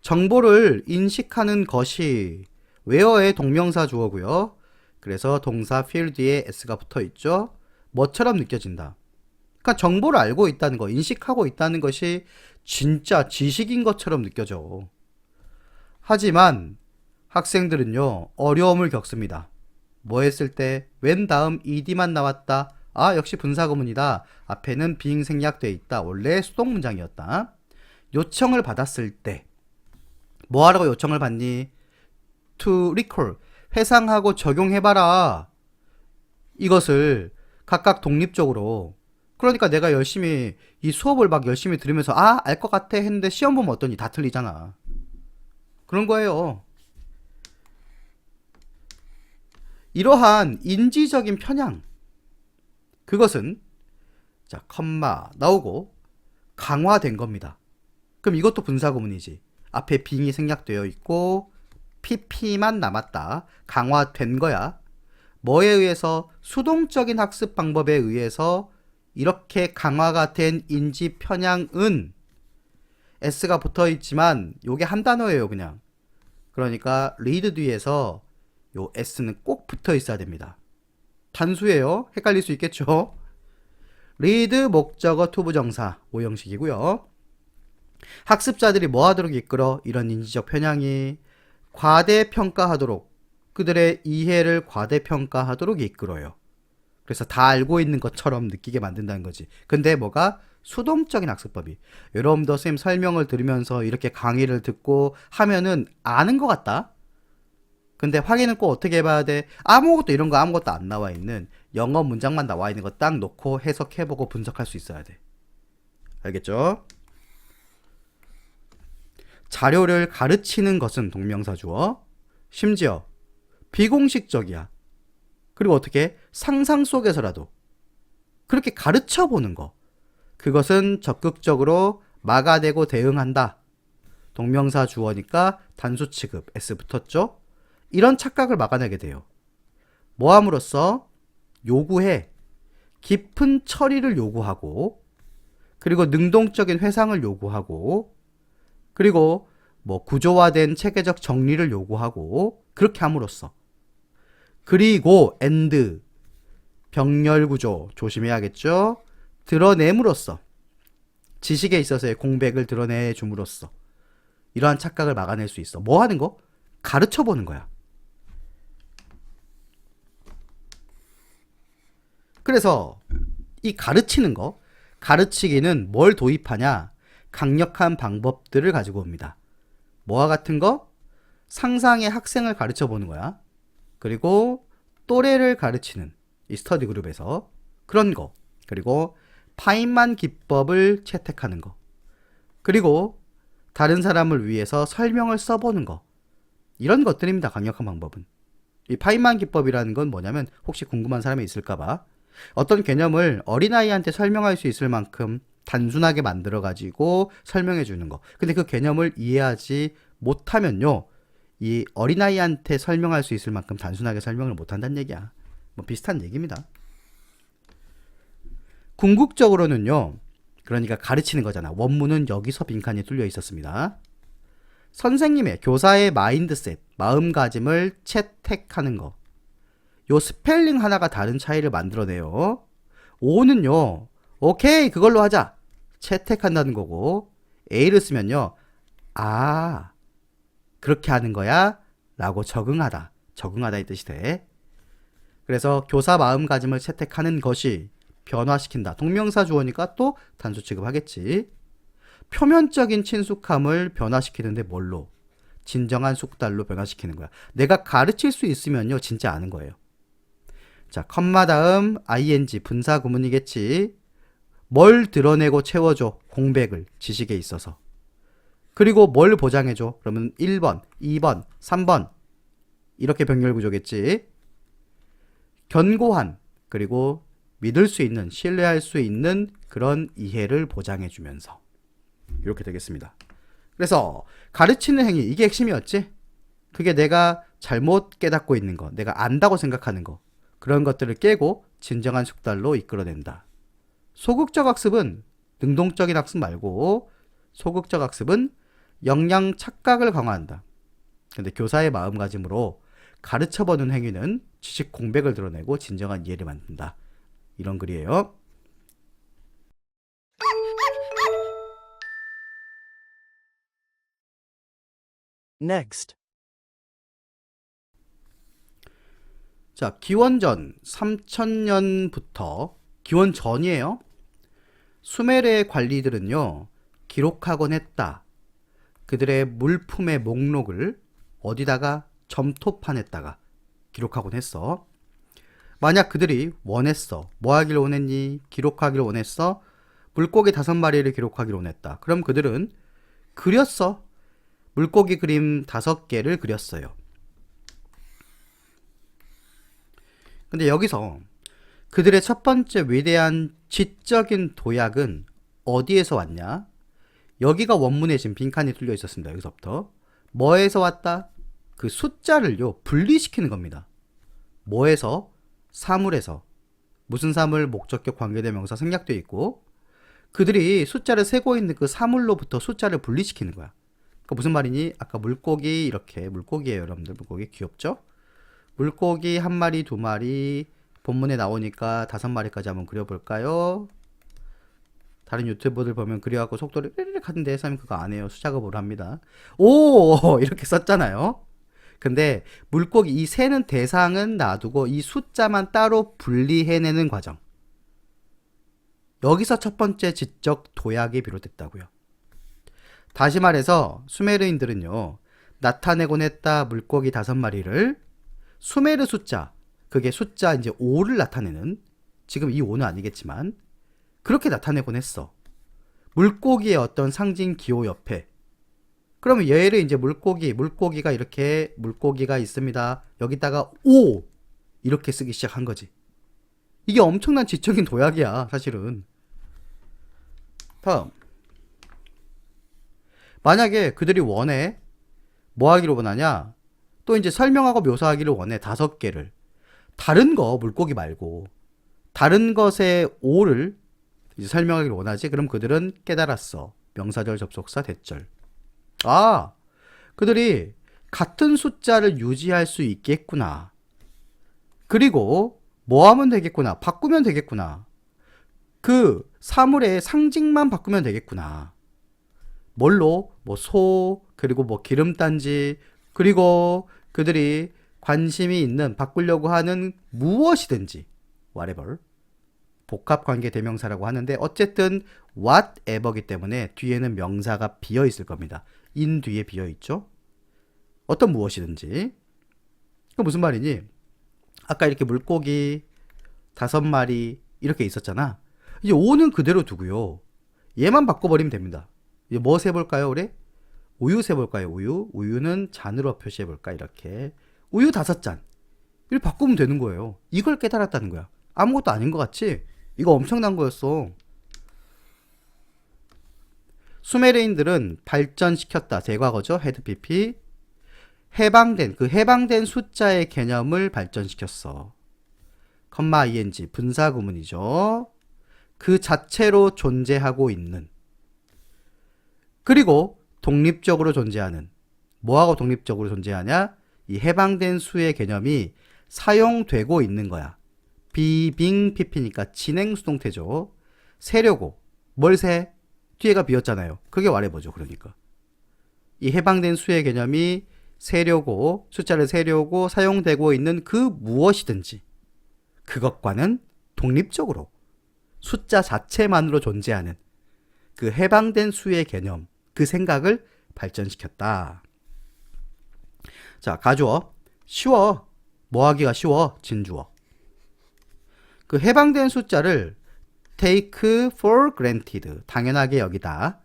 정보를 인식하는 것이 where의 동명사 주어고요. 그래서 동사 feel 뒤에 s가 붙어 있죠. 뭐처럼 느껴진다. 그러니까 정보를 알고 있다는 거, 인식하고 있다는 것이 진짜 지식인 것처럼 느껴져. 하지만 학생들은요, 어려움을 겪습니다. 뭐 했을 때? when 다음 ed만 나왔다. 아, 역시 분사구문이다. 앞에는 being 생략돼 있다. 원래 수동문장이었다. 요청을 받았을 때 뭐 하라고 요청을 받니? to recall, 회상하고 적용해봐라. 이것을 각각 독립적으로. 그러니까 내가 열심히 이 수업을 막 열심히 들으면서 알 것 같아 했는데 시험 보면 어떠니? 다 틀리잖아. 그런 거예요. 이러한 인지적인 편향, 그것은 자 컴마 나오고 강화된 겁니다. 그럼 이것도 분사구문이지. 앞에 being이 생략되어 있고 pp만 남았다. 강화된 거야. 뭐에 의해서? 수동적인 학습 방법에 의해서 이렇게 강화가 된 인지 편향은 s가 붙어 있지만 요게 한 단어예요, 그냥. 그러니까 read 뒤에서 요 s는 꼭 붙어 있어야 됩니다. 단수예요. 헷갈릴 수 있겠죠? read 목적어 투부정사 오형식이고요. 학습자들이 뭐 하도록 이끌어? 이런 인지적 편향이 과대평가하도록, 그들의 이해를 과대평가하도록 이끌어요. 그래서 다 알고 있는 것처럼 느끼게 만든다는 거지. 근데 뭐가? 수동적인 학습법이. 여러분도 선생님 설명을 들으면서 이렇게 강의를 듣고 하면은 아는 것 같다? 근데 확인은 꼭 어떻게 해봐야 돼? 아무것도 이런 거 아무것도 안 나와 있는 영어 문장만 나와 있는 거 딱 놓고 해석해보고 분석할 수 있어야 돼. 알겠죠? 자료를 가르치는 것은 동명사 주어. 심지어 비공식적이야. 그리고 어떻게? 상상 속에서라도 그렇게 가르쳐 보는 거. 그것은 적극적으로 막아내고 대응한다. 동명사 주어니까 단수 취급 s 붙었죠? 이런 착각을 막아내게 돼요. 뭐 함으로써? 요구해. 깊은 처리를 요구하고, 그리고 능동적인 회상을 요구하고, 그리고 뭐 구조화된 체계적 정리를 요구하고, 그렇게 함으로써 그리고 and 병렬 구조 조심해야겠죠. 드러냄으로써 지식에 있어서의 공백을 드러내 줌으로써 이러한 착각을 막아낼 수 있어. 뭐 하는 거? 가르쳐 보는 거야. 그래서 이 가르치는 거, 가르치기는 뭘 도입하냐? 강력한 방법들을 가지고 옵니다. 뭐와 같은 거? 상상의 학생을 가르쳐 보는 거야. 그리고 또래를 가르치는 이 스터디 그룹에서 그런 거. 그리고 파인만 기법을 채택하는 거. 그리고 다른 사람을 위해서 설명을 써보는 거. 이런 것들입니다. 강력한 방법은. 이 파인만 기법이라는 건 뭐냐면 혹시 궁금한 사람이 있을까봐 어떤 개념을 어린아이한테 설명할 수 있을 만큼 단순하게 만들어가지고 설명해 주는 거. 근데 그 개념을 이해하지 못하면요. 이 어린아이한테 설명할 수 있을 만큼 단순하게 설명을 못한다는 얘기야. 뭐 비슷한 얘기입니다. 궁극적으로는요. 그러니까 가르치는 거잖아. 원문은 여기서 빈칸이 뚫려 있었습니다. 선생님의 교사의 마인드셋, 마음가짐을 채택하는 거. 요 스펠링 하나가 다른 차이를 만들어내요. O는요. 오케이 그걸로 하자. 채택한다는 거고 A를 쓰면요. 아 그렇게 하는 거야 라고 적응하다. 적응하다 이 뜻이 돼. 그래서 교사 마음가짐을 채택하는 것이 변화시킨다. 동명사 주어니까 또 단수 취급하겠지. 표면적인 친숙함을 변화시키는데 뭘로? 진정한 숙달로 변화시키는 거야. 내가 가르칠 수 있으면요. 진짜 아는 거예요. 자, 컴마 다음 ing 분사 구문이겠지. 뭘 드러내고 채워줘? 공백을 지식에 있어서. 그리고 뭘 보장해줘? 그러면 1번, 2번, 3번 이렇게 병렬 구조겠지. 견고한 그리고 믿을 수 있는 신뢰할 수 있는 그런 이해를 보장해주면서 이렇게 되겠습니다. 그래서 가르치는 행위 이게 핵심이었지. 그게 내가 잘못 깨닫고 있는 거, 내가 안다고 생각하는 거 그런 것들을 깨고 진정한 숙달로 이끌어낸다. 소극적 학습은 능동적인 학습 말고 소극적 학습은 역량 착각을 강화한다. 근데 교사의 마음가짐으로 가르쳐보는 행위는 지식 공백을 드러내고 진정한 이해를 만든다. 이런 글이에요. Next. 자, 기원전 3000년부터 기원 전이에요. 수메르의 관리들은요. 기록하곤 했다. 그들의 물품의 목록을 어디다가 점토판에다가 기록하곤 했어. 만약 그들이 원했어. 뭐 하길 원했니? 기록하길 원했어. 물고기 5마리를 기록하길 원했다. 그럼 그들은 그렸어. 물고기 그림 5개를 그렸어요. 근데 여기서 그들의 첫 번째 위대한 지적인 도약은 어디에서 왔냐? 여기가 원문에 지금 빈칸이 뚫려 있었습니다. 여기서부터. 뭐에서 왔다? 그 숫자를요, 분리시키는 겁니다. 뭐에서? 사물에서. 무슨 사물? 목적격 관계대명사 생략되어 있고, 그들이 숫자를 세고 있는 그 사물로부터 숫자를 분리시키는 거야. 그러니까 무슨 말이니? 아까 물고기 이렇게, 물고기예요, 여러분들. 물고기 귀엽죠? 물고기 1마리, 2마리, 본문에 나오니까 5마리까지 한번 그려볼까요? 다른 유튜버들 보면 그려갖고 속도를 삐리릭 하는데 사람이 그거 안 해요. 수작업으로 합니다. 오! 이렇게 썼잖아요. 근데 물고기 이 세는 대상은 놔두고 이 숫자만 따로 분리해내는 과정. 여기서 첫 번째 지적 도약이 비롯됐다고요. 다시 말해서 수메르인들은요. 나타내곤 했다 물고기 5마리를 수메르 숫자, 그게 숫자 이제 5를 나타내는, 지금 이 5는 아니겠지만 그렇게 나타내곤 했어. 물고기의 어떤 상징 기호 옆에. 그러면 얘를 이제 물고기가 이렇게 물고기가 있습니다. 여기다가 5 이렇게 쓰기 시작한 거지. 이게 엄청난 지적인 도약이야, 사실은. 다음. 만약에 그들이 원해, 뭐 하기를 원하냐? 또 이제 설명하고 묘사하기를 원해, 5개를. 다른 거, 물고기 말고. 다른 것의 5를 이제 설명하기를 원하지? 그럼 그들은 깨달았어. 명사절, 접속사, 대절. 아, 그들이 같은 숫자를 유지할 수 있겠구나. 그리고 뭐 하면 되겠구나. 바꾸면 되겠구나. 그 사물의 상징만 바꾸면 되겠구나. 뭘로? 뭐 소, 그리고 뭐 기름단지, 그리고 그들이 관심이 있는, 바꾸려고 하는 무엇이든지, whatever. 복합관계 대명사라고 하는데 어쨌든 whatever이기 때문에 뒤에는 명사가 비어 있을 겁니다. in 뒤에 비어 있죠. 어떤 무엇이든지. 그 무슨 말이니? 아까 이렇게 물고기 5마리 이렇게 있었잖아. 이제 5는 그대로 두고요. 얘만 바꿔버리면 됩니다. 이제 뭐 세볼까요, 우리? 우유 세볼까요, 우유? 우유는 잔으로 표시해볼까, 이렇게. 우유 5잔. 이렇게 바꾸면 되는 거예요. 이걸 깨달았다는 거야. 아무것도 아닌 것 같지? 이거 엄청난 거였어. 수메르인들은 발전시켰다. 대과거죠. had pp. 해방된 숫자의 개념을 발전시켰어. 컴마 ing 분사 구문이죠. 그 자체로 존재하고 있는. 그리고 독립적으로 존재하는. 뭐하고 독립적으로 존재하냐? 이 해방된 수의 개념이 사용되고 있는 거야. being pp니까 진행 수동태죠. 세려고. 뭘 세? 뒤에가 비었잖아요. 그게 말해보죠. 그러니까 이 해방된 수의 개념이 세려고, 숫자를 세려고 사용되고 있는 그 무엇이든지 그것과는 독립적으로 숫자 자체만으로 존재하는 그 해방된 수의 개념, 그 생각을 발전시켰다. 자, 가주어. 쉬워. 뭐 하기가 쉬워? 진주어. 그 해방된 숫자를 take for granted, 당연하게 여기다.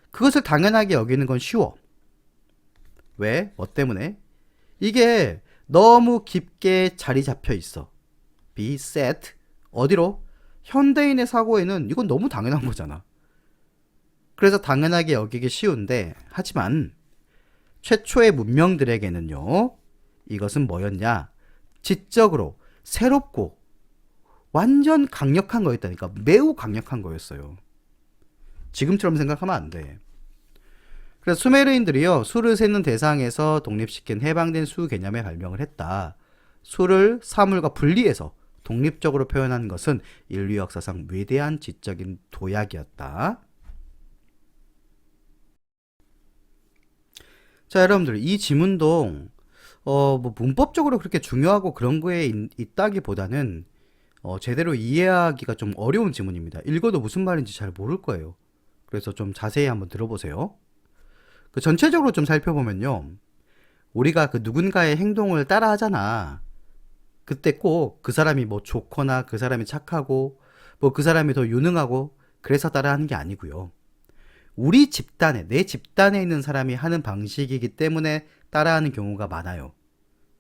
그것을 당연하게 여기는 건 쉬워. 왜? 뭐 때문에? 이게 너무 깊게 자리 잡혀 있어. be set. 어디로? 현대인의 사고에는 이건 너무 당연한 거잖아. 그래서 당연하게 여기기 쉬운데, 하지만 최초의 문명들에게는요, 이것은 뭐였냐? 지적으로 새롭고 완전 강력한 거였다니까. 매우 강력한 거였어요. 지금처럼 생각하면 안 돼. 그래서 수메르인들이요, 수를 세는 대상에서 독립시킨 해방된 수 개념에 발명을 했다. 수를 사물과 분리해서 독립적으로 표현한 것은 인류 역사상 위대한 지적인 도약이었다. 자, 여러분들, 이 지문도 뭐 문법적으로 그렇게 중요하고 그런 거에 있다기보다는 제대로 이해하기가 좀 어려운 지문입니다. 읽어도 무슨 말인지 잘 모를 거예요. 그래서 좀 자세히 한번 들어보세요. 그 전체적으로 좀 살펴보면요, 우리가 그 누군가의 행동을 따라 하잖아. 그때 꼭 그 사람이 뭐 좋거나 그 사람이 착하고 뭐 그 사람이 더 유능하고 그래서 따라 하는 게 아니고요. 우리 집단에, 내 집단에 있는 사람이 하는 방식이기 때문에 따라하는 경우가 많아요.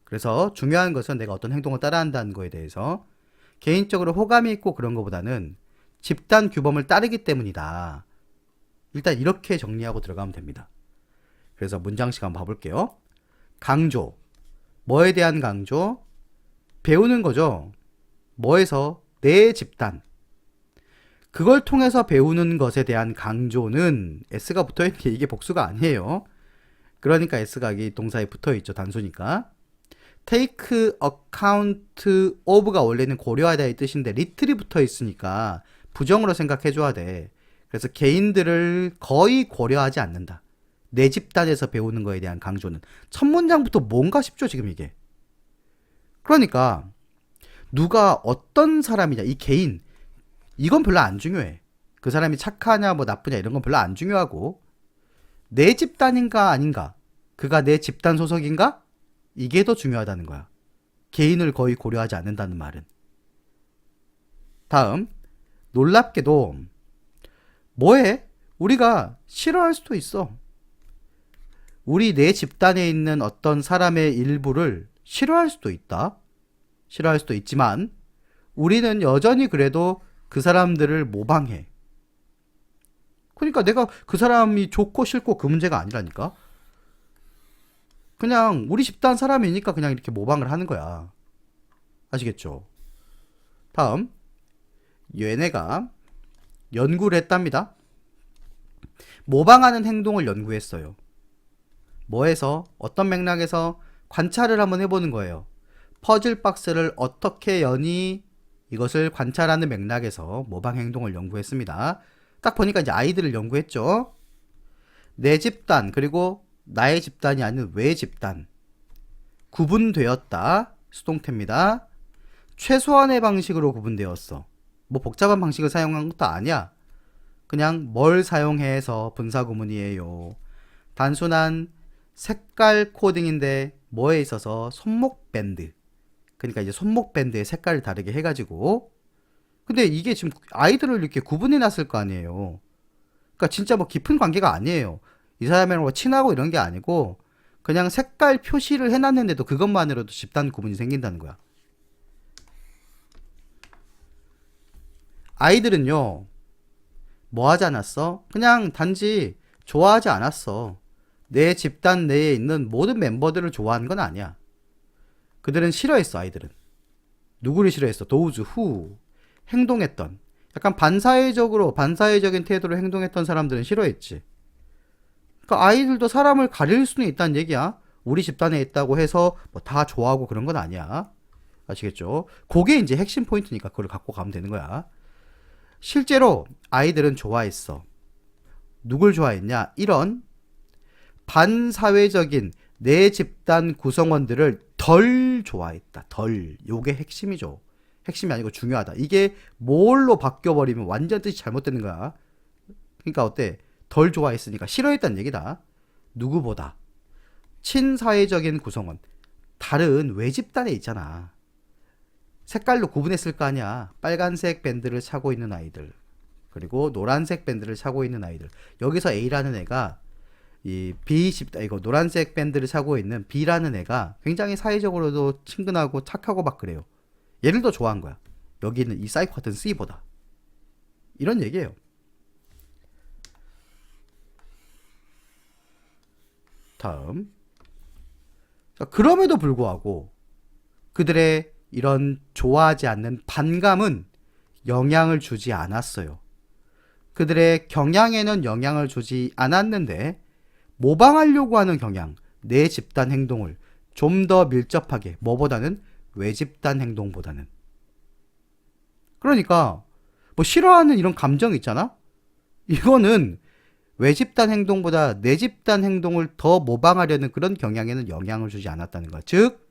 그래서 중요한 것은 내가 어떤 행동을 따라한다는 거에 대해서 개인적으로 호감이 있고 그런 것보다는 집단 규범을 따르기 때문이다. 일단 이렇게 정리하고 들어가면 됩니다. 그래서 문장식 한번 봐볼게요. 강조. 뭐에 대한 강조? 배우는 거죠. 뭐에서? 내 집단. 그걸 통해서 배우는 것에 대한 강조는 S가 붙어있는 게 이게 복수가 아니에요. 그러니까 S가 이 동사에 붙어있죠. 단수니까. take account of가 원래는 고려하다의 뜻인데 little이 붙어있으니까 부정으로 생각해줘야 돼. 그래서 개인들을 거의 고려하지 않는다. 내 집단에서 배우는 거에 대한 강조는. 첫 문장부터 뭔가 싶죠, 지금 이게. 그러니까 누가 어떤 사람이냐, 이 개인, 이건 별로 안 중요해. 그 사람이 착하냐 뭐 나쁘냐 이런 건 별로 안 중요하고, 내 집단인가 아닌가, 그가 내 집단 소속인가, 이게 더 중요하다는 거야. 개인을 거의 고려하지 않는다는 말은. 다음, 놀랍게도 뭐해? 우리가 싫어할 수도 있어. 우리 내 집단에 있는 어떤 사람의 일부를 싫어할 수도 있다. 싫어할 수도 있지만 우리는 여전히 그래도 그 사람들을 모방해. 그러니까 내가 그 사람이 좋고 싫고 그 문제가 아니라니까. 그냥 우리 집단 사람이니까 그냥 이렇게 모방을 하는 거야. 아시겠죠? 다음, 얘네가 연구를 했답니다. 모방하는 행동을 연구했어요. 뭐에서? 어떤 맥락에서? 관찰을 한번 해보는 거예요. 퍼즐 박스를 어떻게 여니? 이것을 관찰하는 맥락에서 모방 행동을 연구했습니다. 딱 보니까 이제 아이들을 연구했죠. 내 집단 그리고 나의 집단이 아닌 외 집단 구분되었다. 수동태입니다. 최소한의 방식으로 구분되었어. 뭐 복잡한 방식을 사용한 것도 아니야. 그냥 뭘 사용해서 분사구문이에요. 단순한 색깔 코딩인데 뭐에 있어서 손목 밴드. 그러니까 이제 손목 밴드의 색깔을 다르게 해가지고. 근데 이게 지금 아이들을 이렇게 구분해 놨을 거 아니에요. 그러니까 진짜 뭐 깊은 관계가 아니에요. 이 사람이랑 뭐 친하고 이런 게 아니고 그냥 색깔 표시를 해놨는데도 그것만으로도 집단 구분이 생긴다는 거야. 아이들은요, 뭐 하지 않았어? 그냥 단지 좋아하지 않았어. 내 집단 내에 있는 모든 멤버들을 좋아하는 건 아니야. 그들은 싫어했어, 아이들은. 누구를 싫어했어? those who. 행동했던. 약간 반사회적인 태도로 행동했던 사람들은 싫어했지. 그러니까 아이들도 사람을 가릴 수는 있다는 얘기야. 우리 집단에 있다고 해서 뭐 다 좋아하고 그런 건 아니야. 아시겠죠? 그게 이제 핵심 포인트니까 그걸 갖고 가면 되는 거야. 실제로 아이들은 좋아했어. 누굴 좋아했냐? 이런 반사회적인 내 집단 구성원들을 덜 좋아했다. 덜. 요게 핵심이죠. 핵심이 아니고 중요하다. 이게 뭘로 바뀌어버리면 완전 뜻이 잘못되는 거야. 그러니까 어때? 덜 좋아했으니까 싫어했다는 얘기다. 누구보다 친사회적인 구성원, 다른 외집단에 있잖아. 색깔로 구분했을 거 아니야. 빨간색 밴드를 차고 있는 아이들, 그리고 노란색 밴드를 차고 있는 아이들. 여기서 A라는 애가 이 B 집단, 이거 노란색 밴드를 차고 있는 B라는 애가 굉장히 사회적으로도 친근하고 착하고 막 그래요. 얘를 더 좋아한 거야. 여기는 이 사이코 같은 C보다. 이런 얘기예요. 다음. 자, 그럼에도 불구하고 그들의 이런 좋아하지 않는 반감은 영향을 주지 않았어요. 그들의 경향에는 영향을 주지 않았는데 모방하려고 하는 경향, 내 집단 행동을 좀 더 밀접하게, 뭐보다는 외집단 행동보다는. 그러니까 뭐 싫어하는 이런 감정 있잖아? 이거는 외집단 행동보다 내 집단 행동을 더 모방하려는 그런 경향에는 영향을 주지 않았다는 거야. 즉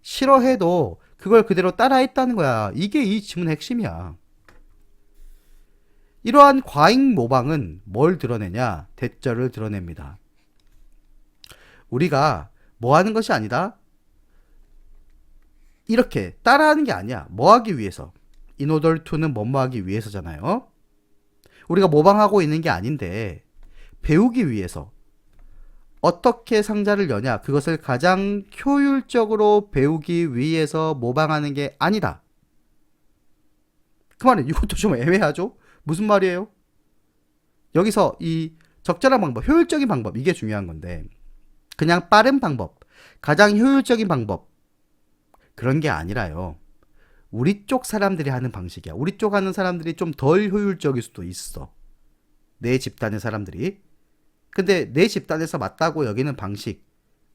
싫어해도 그걸 그대로 따라했다는 거야. 이게 이 지문의 핵심이야. 이러한 과잉 모방은 뭘 드러내냐? 대절을 드러냅니다. 우리가 뭐 하는 것이 아니다? 이렇게 따라하는 게 아니야. 뭐 하기 위해서? in order to는 뭐뭐 하기 위해서잖아요. 우리가 모방하고 있는 게 아닌데 배우기 위해서 어떻게 상자를 여냐? 그것을 가장 효율적으로 배우기 위해서 모방하는 게 아니다. 그 말은 이것도 좀 애매하죠? 무슨 말이에요? 여기서 이 적절한 방법, 효율적인 방법, 이게 중요한 건데 그냥 빠른 방법, 가장 효율적인 방법, 그런 게 아니라요. 우리 쪽 사람들이 하는 방식이야. 우리 쪽 하는 사람들이 좀 덜 효율적일 수도 있어. 내 집단의 사람들이. 근데 내 집단에서 맞다고 여기는 방식,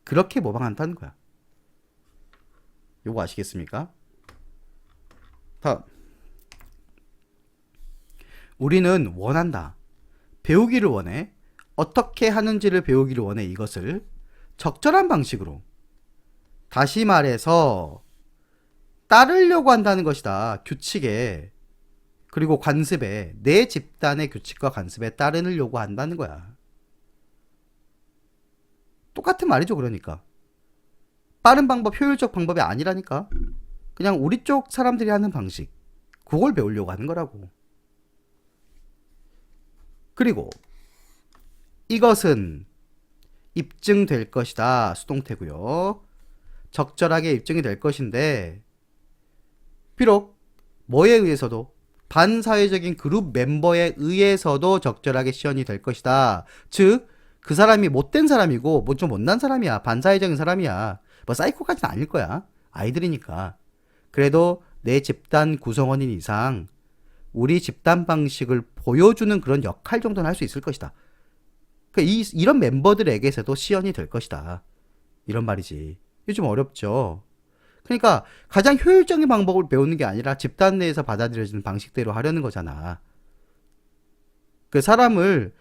그렇게 모방한다는 거야. 요거 아시겠습니까? 다음. 우리는 원한다. 배우기를 원해. 어떻게 하는지를 배우기를 원해. 이것을 적절한 방식으로. 다시 말해서 따르려고 한다는 것이다. 규칙에, 그리고 관습에, 내 집단의 규칙과 관습에 따르려고 한다는 거야. 똑같은 말이죠. 그러니까 빠른 방법, 효율적 방법이 아니라니까. 그냥 우리 쪽 사람들이 하는 방식, 그걸 배우려고 하는 거라고. 그리고 이것은 입증될 것이다. 수동태고요. 적절하게 입증이 될 것인데 비록 뭐에 의해서도, 반사회적인 그룹 멤버에 의해서도 적절하게 시연이 될 것이다. 즉 그 사람이 못된 사람이고 뭐 좀 못난 사람이야. 반사회적인 사람이야. 뭐 사이코까지는 아닐 거야. 아이들이니까. 그래도 내 집단 구성원인 이상 우리 집단 방식을 보여주는 그런 역할 정도는 할 수 있을 것이다. 그러니까 이런 멤버들에게서도 시연이 될 것이다. 이런 말이지. 이게 좀 어렵죠. 그러니까 가장 효율적인 방법을 배우는 게 아니라 집단 내에서 받아들여지는 방식대로 하려는 거잖아. 그 사람은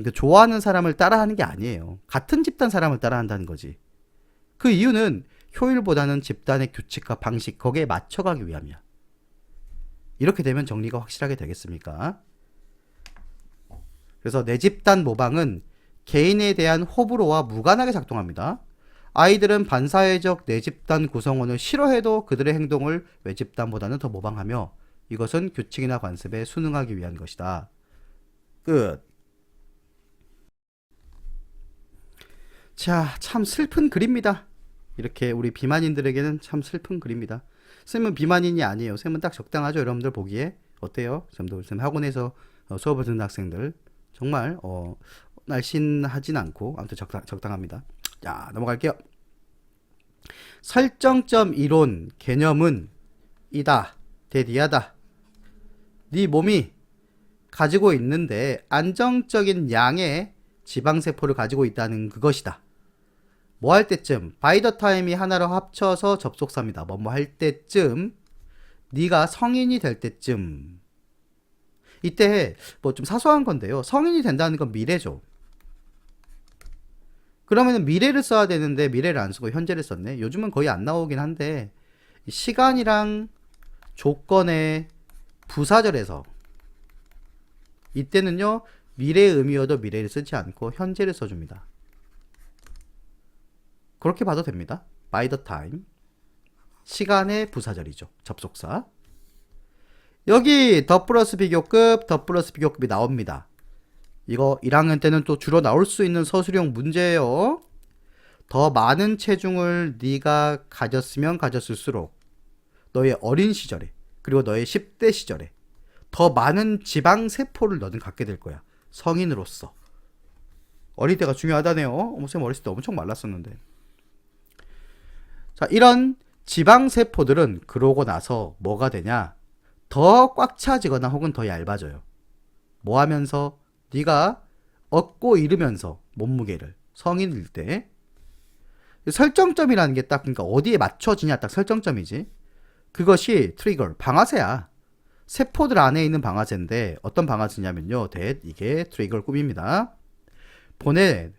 그 좋아하는 사람을 따라하는 게 아니에요. 같은 집단 사람을 따라한다는 거지. 그 이유는 효율보다는 집단의 규칙과 방식, 거기에 맞춰가기 위함이야. 이렇게 되면 정리가 확실하게 되겠습니까? 그래서 내 집단 모방은 개인에 대한 호불호와 무관하게 작동합니다. 아이들은 반사회적 내 집단 구성원을 싫어해도 그들의 행동을 외 집단보다는 더 모방하며 이것은 규칙이나 관습에 순응하기 위한 것이다. 끝. 자, 참 슬픈 글입니다. 이렇게 우리 비만인들에게는 참 슬픈 글입니다. 쌤은 비만인이 아니에요. 쌤은 딱 적당하죠. 여러분들 보기에 어때요? 쌤 학원에서 수업을 듣는 학생들 정말 날씬하진 않고 아무튼 적당합니다. 자, 넘어갈게요. 설정점 이론 개념은 이다. 대디하다. 네 몸이 가지고 있는데 안정적인 양의 지방세포를 가지고 있다는 그것이다. 뭐 할 때쯤 by the time이 하나로 합쳐서 접속사입니다. 뭐뭐 할 때쯤 네가 성인이 될 때쯤 이때 뭐 좀 사소한 건데요. 성인이 된다는 건 미래죠. 그러면 미래를 써야 되는데 미래를 안 쓰고 현재를 썼네. 요즘은 거의 안 나오긴 한데 시간이랑 조건의 부사절에서 이때는요 미래의 의미여도 미래를 쓰지 않고 현재를 써줍니다. 그렇게 봐도 됩니다. by the time 시간의 부사절이죠. 접속사. 여기 더 플러스 비교급 더 플러스 비교급이 나옵니다. 이거 1학년 때는 또 주로 나올 수 있는 서술형 문제예요. 더 많은 체중을 네가 가졌으면 가졌을수록 너의 어린 시절에 그리고 너의 10대 시절에 더 많은 지방세포를 너는 갖게 될 거야. 성인으로서. 어릴 때가 중요하다네요. 쌤 어렸을 때 엄청 말랐었는데. 자, 이런 지방세포들은 그러고 나서 뭐가 되냐? 더 꽉 차지거나 혹은 더 얇아져요. 뭐 하면서? 네가 얻고 이르면서 몸무게를 성인일 때 설정점이라는 게 딱 그러니까 어디에 맞춰지냐 딱 설정점이지. 그것이 트리거 방아쇠야. 세포들 안에 있는 방아쇠인데 어떤 방아쇠냐면요. 이게 트리거 꿈입니다.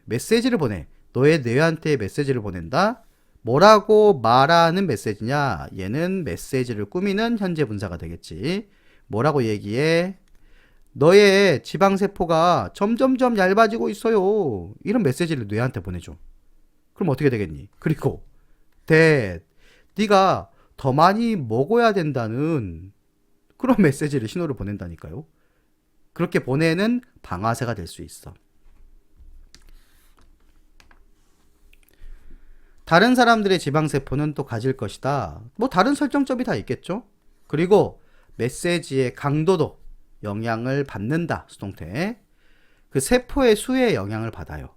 메시지를 보내. 너의 뇌한테 메시지를 보낸다. 뭐라고 말하는 메시지냐? 얘는 메시지를 꾸미는 현재 분사가 되겠지. 뭐라고 얘기해? 너의 지방세포가 점점점 얇아지고 있어요. 이런 메시지를 뇌한테 보내줘. 그럼 어떻게 되겠니? 그리고 네가 더 많이 먹어야 된다는 그런 메시지를 신호를 보낸다니까요. 그렇게 보내는 방아쇠가 될 수 있어. 다른 사람들의 지방세포는 또 가질 것이다. 뭐 다른 설정점이 다 있겠죠. 그리고 메시지의 강도도 영향을 받는다. 수동태. 그 세포의 수에 영향을 받아요.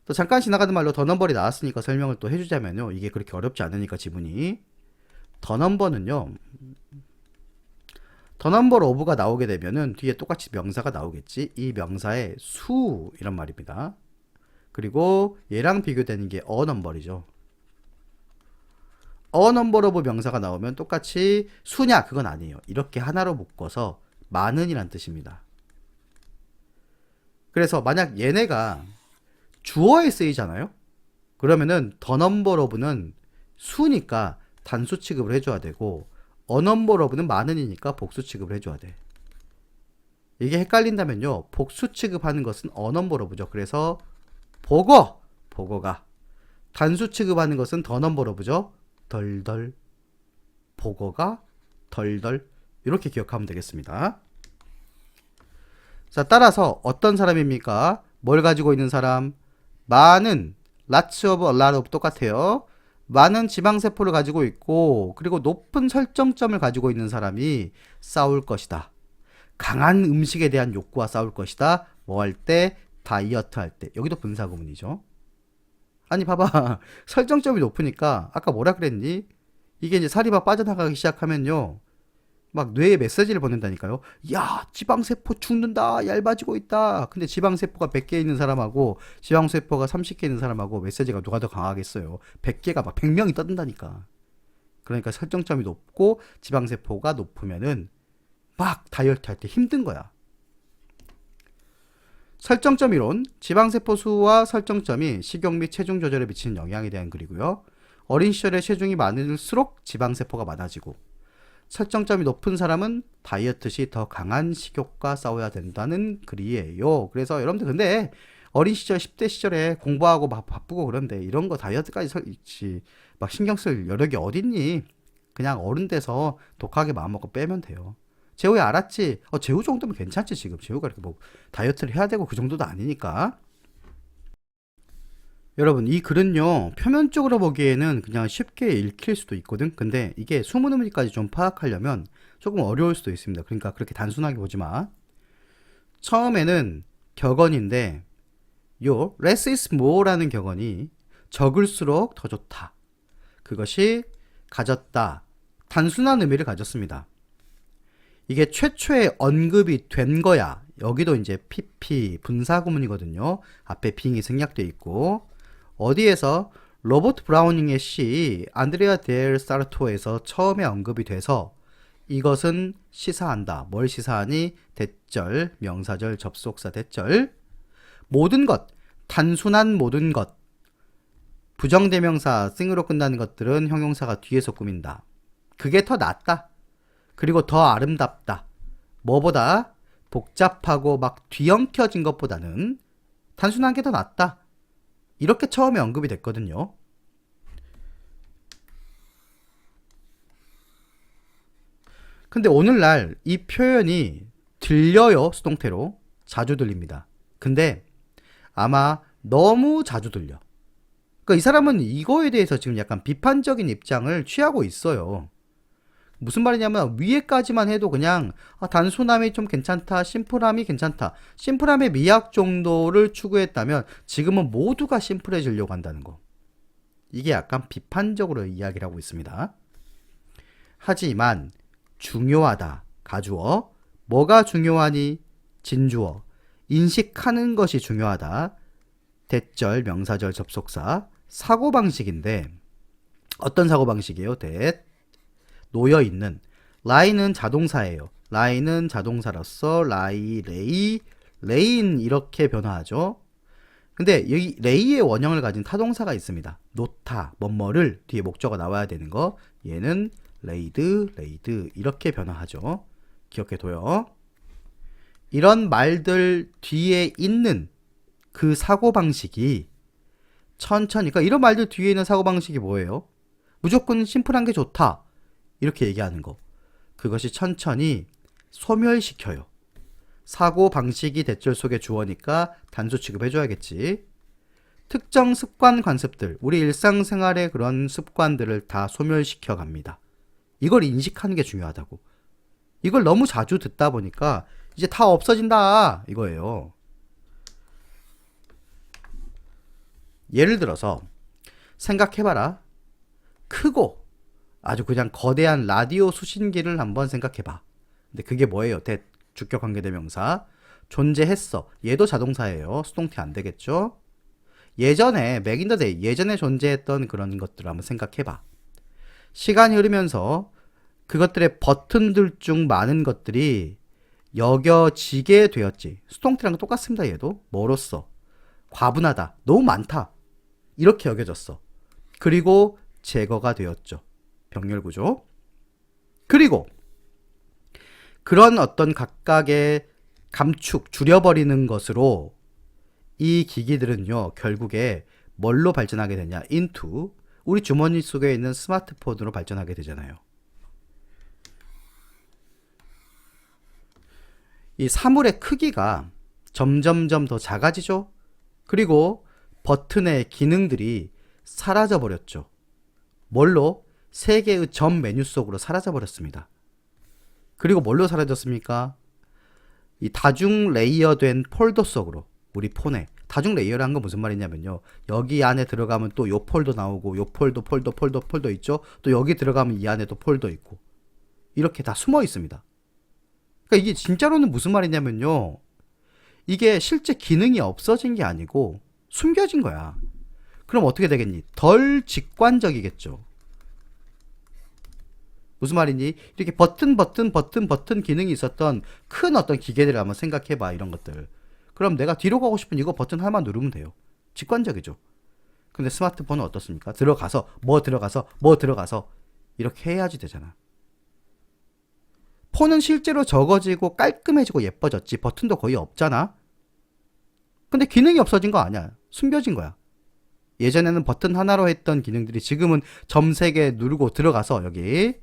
또 잠깐 지나가는 말로 더 넘버리 나왔으니까 설명을 또 해주자면요. 이게 그렇게 어렵지 않으니까 지문이. 더 넘버는요. 더 넘버 오브가 나오게 되면은 뒤에 똑같이 명사가 나오겠지. 이 명사의 수 이런 말입니다. 그리고 얘랑 비교되는 게 넘버리죠. 넘버 오브 명사가 나오면 똑같이 수냐 그건 아니에요. 이렇게 하나로 묶어서 많은이란 뜻입니다. 그래서 만약 얘네가 주어에 쓰이잖아요. 그러면은 더 넘버 오브는 수니까 단수 취급을 해줘야 되고 넘버 오브는 많은이니까 복수 취급을 해줘야 돼. 이게 헷갈린다면요. 복수 취급하는 것은 넘버 오브죠. 그래서 보고가 단수 취급하는 것은 더 넘버 오브죠. 덜덜 보고가 덜덜 이렇게 기억하면 되겠습니다. 자, 따라서 어떤 사람입니까? 뭘 가지고 있는 사람? 많은 lots of, a lot of 똑같아요. 많은 지방세포를 가지고 있고 그리고 높은 설정점을 가지고 있는 사람이 싸울 것이다. 강한 음식에 대한 욕구와 싸울 것이다. 뭐 할 때? 다이어트 할 때. 여기도 분사구문이죠. 아니 봐봐. 설정점이 높으니까 아까 뭐라 그랬니? 이게 이제 살이 막 빠져나가기 시작하면요. 막 뇌에 메시지를 보낸다니까요. 야, 지방세포 죽는다, 얇아지고 있다. 근데 지방세포가 100개 있는 사람하고 지방세포가 30개 있는 사람하고 메시지가 누가 더 강하겠어요. 100개가 막 100명이 떠든다니까. 그러니까 설정점이 높고 지방세포가 높으면은 막 다이어트 할 때 힘든 거야. 설정점 이론, 지방세포 수와 설정점이 식욕 및 체중 조절에 미치는 영향에 대한 글이고요. 어린 시절에 체중이 많을수록 지방세포가 많아지고, 설정점이 높은 사람은 다이어트 시 더 강한 식욕과 싸워야 된다는 글이에요. 그래서 여러분들 근데 어린 시절 10대 시절에 공부하고 막 바쁘고 그런데 이런 거 다이어트까지 막 신경 쓸 여력이 어딨니? 그냥 어른 돼서 독하게 마음먹고 빼면 돼요. 재우야 알았지? 재우 정도면 괜찮지 지금. 재우가 이렇게 뭐 다이어트를 해야 되고 그 정도도 아니니까. 여러분 이 글은요 표면적으로 보기에는 그냥 쉽게 읽힐 수도 있거든. 근데 이게 숨은 의미까지 좀 파악하려면 조금 어려울 수도 있습니다. 그러니까 그렇게 단순하게 보지 마. 처음에는 격언인데 요 less is more라는 격언이 적을수록 더 좋다. 그것이 가졌다. 단순한 의미를 가졌습니다. 이게 최초의 언급이 된 거야. 여기도 이제 PP 분사구문이거든요. 앞에 빙이 생략되어 있고 어디에서 로버트 브라우닝의 시 안드레아 델 사르토에서 처음에 언급이 돼서 이것은 시사한다. 뭘 시사하니? 대절, 명사절, 접속사 대절. 모든 것, 단순한 모든 것. 부정대명사, 싱으로 끝나는 것들은 형용사가 뒤에서 꾸민다. 그게 더 낫다. 그리고 더 아름답다. 뭐보다 복잡하고 막 뒤엉켜진 것보다는 단순한 게 더 낫다. 이렇게 처음에 언급이 됐거든요. 근데 오늘날 이 표현이 들려요. 수동태로. 자주 들립니다. 근데 아마 너무 자주 들려. 그러니까 이 사람은 이거에 대해서 지금 약간 비판적인 입장을 취하고 있어요. 무슨 말이냐면 위에까지만 해도 그냥 단순함이 좀 괜찮다, 심플함이 괜찮다, 심플함의 미학 정도를 추구했다면 지금은 모두가 심플해지려고 한다는 거. 이게 약간 비판적으로 이야기를 하고 있습니다. 하지만 중요하다, 가주어. 뭐가 중요하니? 진주어. 인식하는 것이 중요하다. 대절, 명사절, 접속사. 사고방식인데 어떤 사고방식이에요? 놓여있는. 라이는 자동사예요. 라이는 자동사로서 라이, 레인 이렇게 변화하죠. 근데 여기 레이의 원형을 가진 타동사가 있습니다. 놓다, 뭐뭐를 뒤에 목적어가 나와야 되는 거. 얘는 레이드 이렇게 변화하죠. 기억해둬요. 이런 말들 뒤에 있는 그 사고방식이 천천히, 그러니까 이런 말들 뒤에 있는 사고방식이 뭐예요? 무조건 심플한 게 좋다. 이렇게 얘기하는 거. 그것이 천천히 소멸시켜요. 사고방식이 대절 속의 주어니까 단수 취급해줘야겠지. 특정 습관 관습들, 우리 일상생활의 그런 습관들을 다 소멸시켜 갑니다. 이걸 인식하는 게 중요하다고. 이걸 너무 자주 듣다 보니까 이제 다 없어진다 이거예요. 예를 들어서 생각해봐라. 크고 아주 그냥 거대한 라디오 수신기를 한번 생각해봐. 근데 그게 뭐예요? 주격관계대명사. 존재했어. 얘도 자동사예요. 수동태 안 되겠죠? 예전에 맥인더데이 예전에 존재했던 그런 것들을 한번 생각해봐. 시간이 흐르면서 그것들의 버튼들 중 많은 것들이 여겨지게 되었지. 수동태랑 똑같습니다. 얘도 뭐로써? 과분하다. 너무 많다. 이렇게 여겨졌어. 그리고 제거가 되었죠. 병렬구조. 그리고 그런 어떤 각각의 감축, 줄여버리는 것으로 이 기기들은요, 결국에 뭘로 발전하게 되냐? into 우리 주머니 속에 있는 스마트폰으로 발전하게 되잖아요. 이 사물의 크기가 점점점 더 작아지죠. 그리고 버튼의 기능들이 사라져 버렸죠. 뭘로? 세 개의 점 메뉴 속으로 사라져 버렸습니다. 그리고 뭘로 사라졌습니까? 이 다중 레이어된 폴더 속으로. 우리 폰에 다중 레이어라는 건 무슨 말이냐면요, 여기 안에 들어가면 또 요 폴더 나오고 요 폴더 있죠. 또 여기 들어가면 이 안에 또 폴더 있고, 이렇게 다 숨어 있습니다. 그러니까 이게 진짜로는 무슨 말이냐면요. 이게 실제 기능이 없어진 게 아니고 숨겨진 거야. 그럼 어떻게 되겠니? 덜 직관적이겠죠. 무슨 말이니? 이렇게 버튼 기능이 있었던 큰 어떤 기계들을 한번 생각해봐. 이런 것들. 그럼 내가 뒤로 가고 싶은 이거 버튼 하나만 누르면 돼요. 직관적이죠. 근데 스마트폰은 어떻습니까? 들어가서 이렇게 해야지 되잖아. 폰은 실제로 적어지고 깔끔해지고 예뻐졌지. 버튼도 거의 없잖아. 근데 기능이 없어진 거 아니야. 숨겨진 거야. 예전에는 버튼 하나로 했던 기능들이 지금은 점 3개 누르고 들어가서 여기,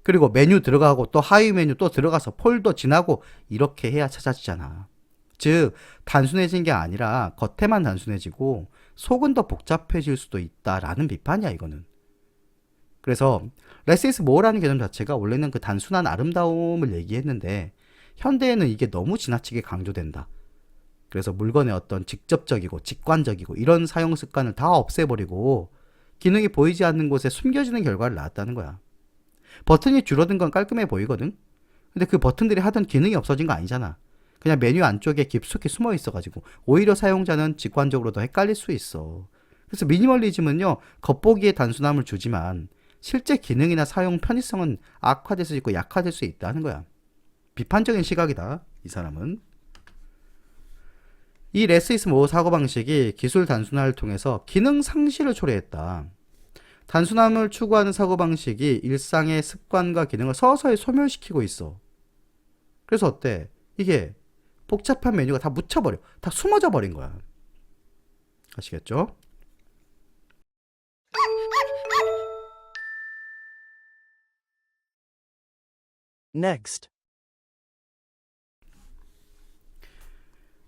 그리고 메뉴 들어가고 또 하위 메뉴 또 들어가서 폴더 지나고 이렇게 해야 찾아지잖아. 즉 단순해진 게 아니라 겉에만 단순해지고 속은 더 복잡해질 수도 있다라는 비판이야 이거는. 그래서 레스 이즈 모어라는 개념 자체가 원래는 그 단순한 아름다움을 얘기했는데 현대에는 이게 너무 지나치게 강조된다. 그래서 물건의 어떤 직접적이고 직관적이고 이런 사용 습관을 다 없애버리고 기능이 보이지 않는 곳에 숨겨지는 결과를 낳았다는 거야. 버튼이 줄어든 건 깔끔해 보이거든? 근데 그 버튼들이 하던 기능이 없어진 거 아니잖아. 그냥 메뉴 안쪽에 깊숙이 숨어 있어가지고 오히려 사용자는 직관적으로 더 헷갈릴 수 있어. 그래서 미니멀리즘은요, 겉보기에 단순함을 주지만 실제 기능이나 사용 편의성은 악화될 수 있고 약화될 수 있다는 거야. 비판적인 시각이다, 이 사람은. 이 레스 이즈 모어 사고방식이 기술 단순화를 통해서 기능 상실을 초래했다. 단순함을 추구하는 사고방식이 일상의 습관과 기능을 서서히 소멸시키고 있어. 그래서 어때? 이게 복잡한 메뉴가 다 묻혀버려. 다 숨어져 버린 거야. 아시겠죠? Next.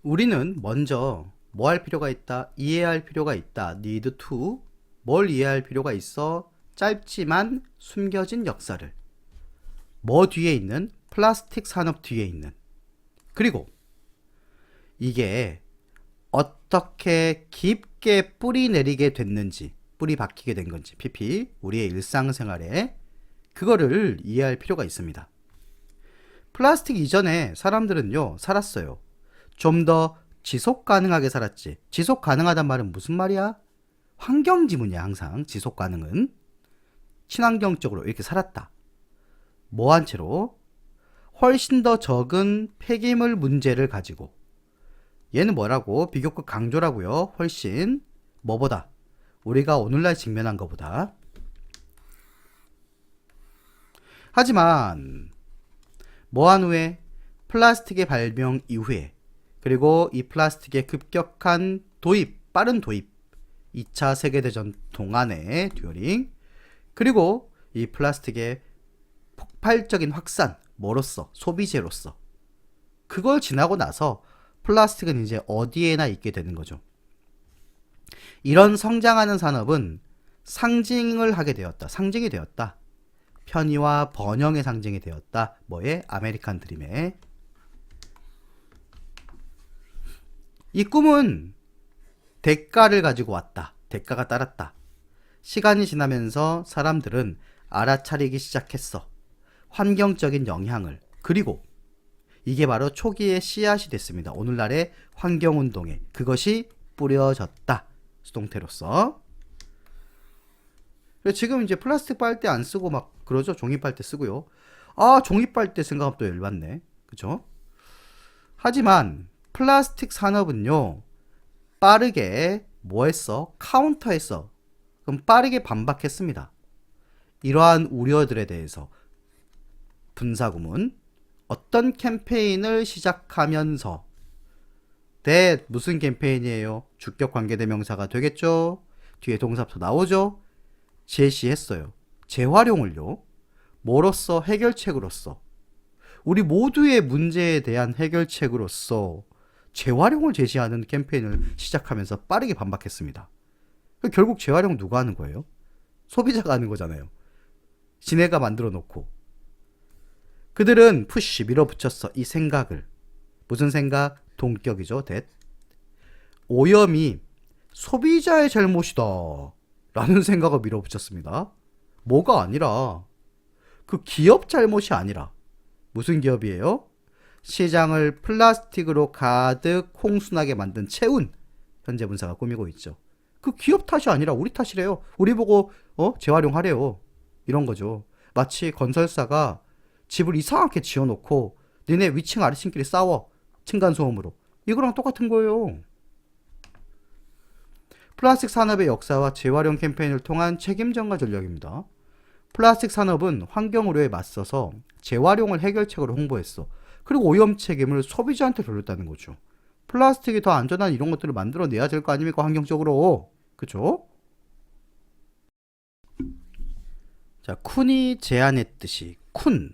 우리는 먼저 뭐 할 필요가 있다? 이해할 필요가 있다. need to. 뭘 이해할 필요가 있어? 짧지만 숨겨진 역사를. 뭐 뒤에 있는? 플라스틱 산업 뒤에 있는. 그리고 이게 어떻게 깊게 뿌리 내리게 됐는지, 뿌리 박히게 된 건지, PP, 우리의 일상생활에 그거를 이해할 필요가 있습니다. 플라스틱 이전에 사람들은요, 살았어요. 좀 더 지속 가능하게 살았지. 지속 가능하단 말은 무슨 말이야? 환경 지문이야, 항상. 지속 가능은. 친환경적으로 이렇게 살았다. 뭐한 채로? 훨씬 더 적은 폐기물 문제를 가지고. 얘는 뭐라고? 비교급 강조라고요. 훨씬. 뭐보다? 우리가 오늘날 직면한 것보다. 하지만 뭐한 후에? 플라스틱의 발명 이후에, 그리고 이 플라스틱의 급격한 도입, 빠른 도입, 2차 세계대전 동안의 듀어링, 그리고 이 플라스틱의 폭발적인 확산, 뭐로써? 소비재로서. 그걸 지나고 나서 플라스틱은 이제 어디에나 있게 되는 거죠. 이런 성장하는 산업은 상징을 하게 되었다. 상징이 되었다. 편의와 번영의 상징이 되었다. 뭐의? 아메리칸 드림의. 이 꿈은 대가를 가지고 왔다. 대가가 따랐다. 시간이 지나면서 사람들은 알아차리기 시작했어. 환경적인 영향을. 그리고 이게 바로 초기의 씨앗이 됐습니다. 오늘날의 환경운동에 그것이 뿌려졌다. 수동태로서. 지금 이제 플라스틱 빨대 안 쓰고 막 그러죠. 종이 빨대 쓰고요. 아, 종이 빨대 생각하면 또 열받네. 그죠? 하지만 플라스틱 산업은요, 빠르게 뭐 했어? 카운터했어. 그럼 빠르게 반박했습니다. 이러한 우려들에 대해서 분사구문 어떤 캠페인을 시작하면서 무슨 캠페인이에요? 주격 관계대명사가 되겠죠? 뒤에 동사부터 나오죠? 제시했어요. 재활용을요. 뭐로써? 해결책으로서. 우리 모두의 문제에 대한 해결책으로서 재활용을 제시하는 캠페인을 시작하면서 빠르게 반박했습니다. 결국 재활용 누가 하는 거예요? 소비자가 하는 거잖아요. 지네가 만들어 놓고. 그들은 푸시 밀어붙였어. 이 생각을. 무슨 생각? 동격이죠. 오염이 소비자의 잘못이다 라는 생각을 밀어붙였습니다. 뭐가 아니라 그 기업 잘못이 아니라 무슨 기업이에요? 시장을 플라스틱으로 가득 홍순하게 만든 채운 현대문사가 꾸미고 있죠. 그 기업 탓이 아니라 우리 탓이래요. 우리 보고 재활용하래요. 이런 거죠. 마치 건설사가 집을 이상하게 지어놓고 니네 위층 아래층끼리 싸워. 층간소음으로. 이거랑 똑같은 거예요. 플라스틱 산업의 역사와 재활용 캠페인을 통한 책임 전가 전략입니다. 플라스틱 산업은 환경 오류에 맞서서 재활용을 해결책으로 홍보했어. 그리고 오염 책임을 소비자한테 돌렸다는 거죠. 플라스틱이 더 안전한 이런 것들을 만들어내야 될 거 아닙니까? 환경적으로. 그죠? 자, 쿤이 제안했듯이 쿤.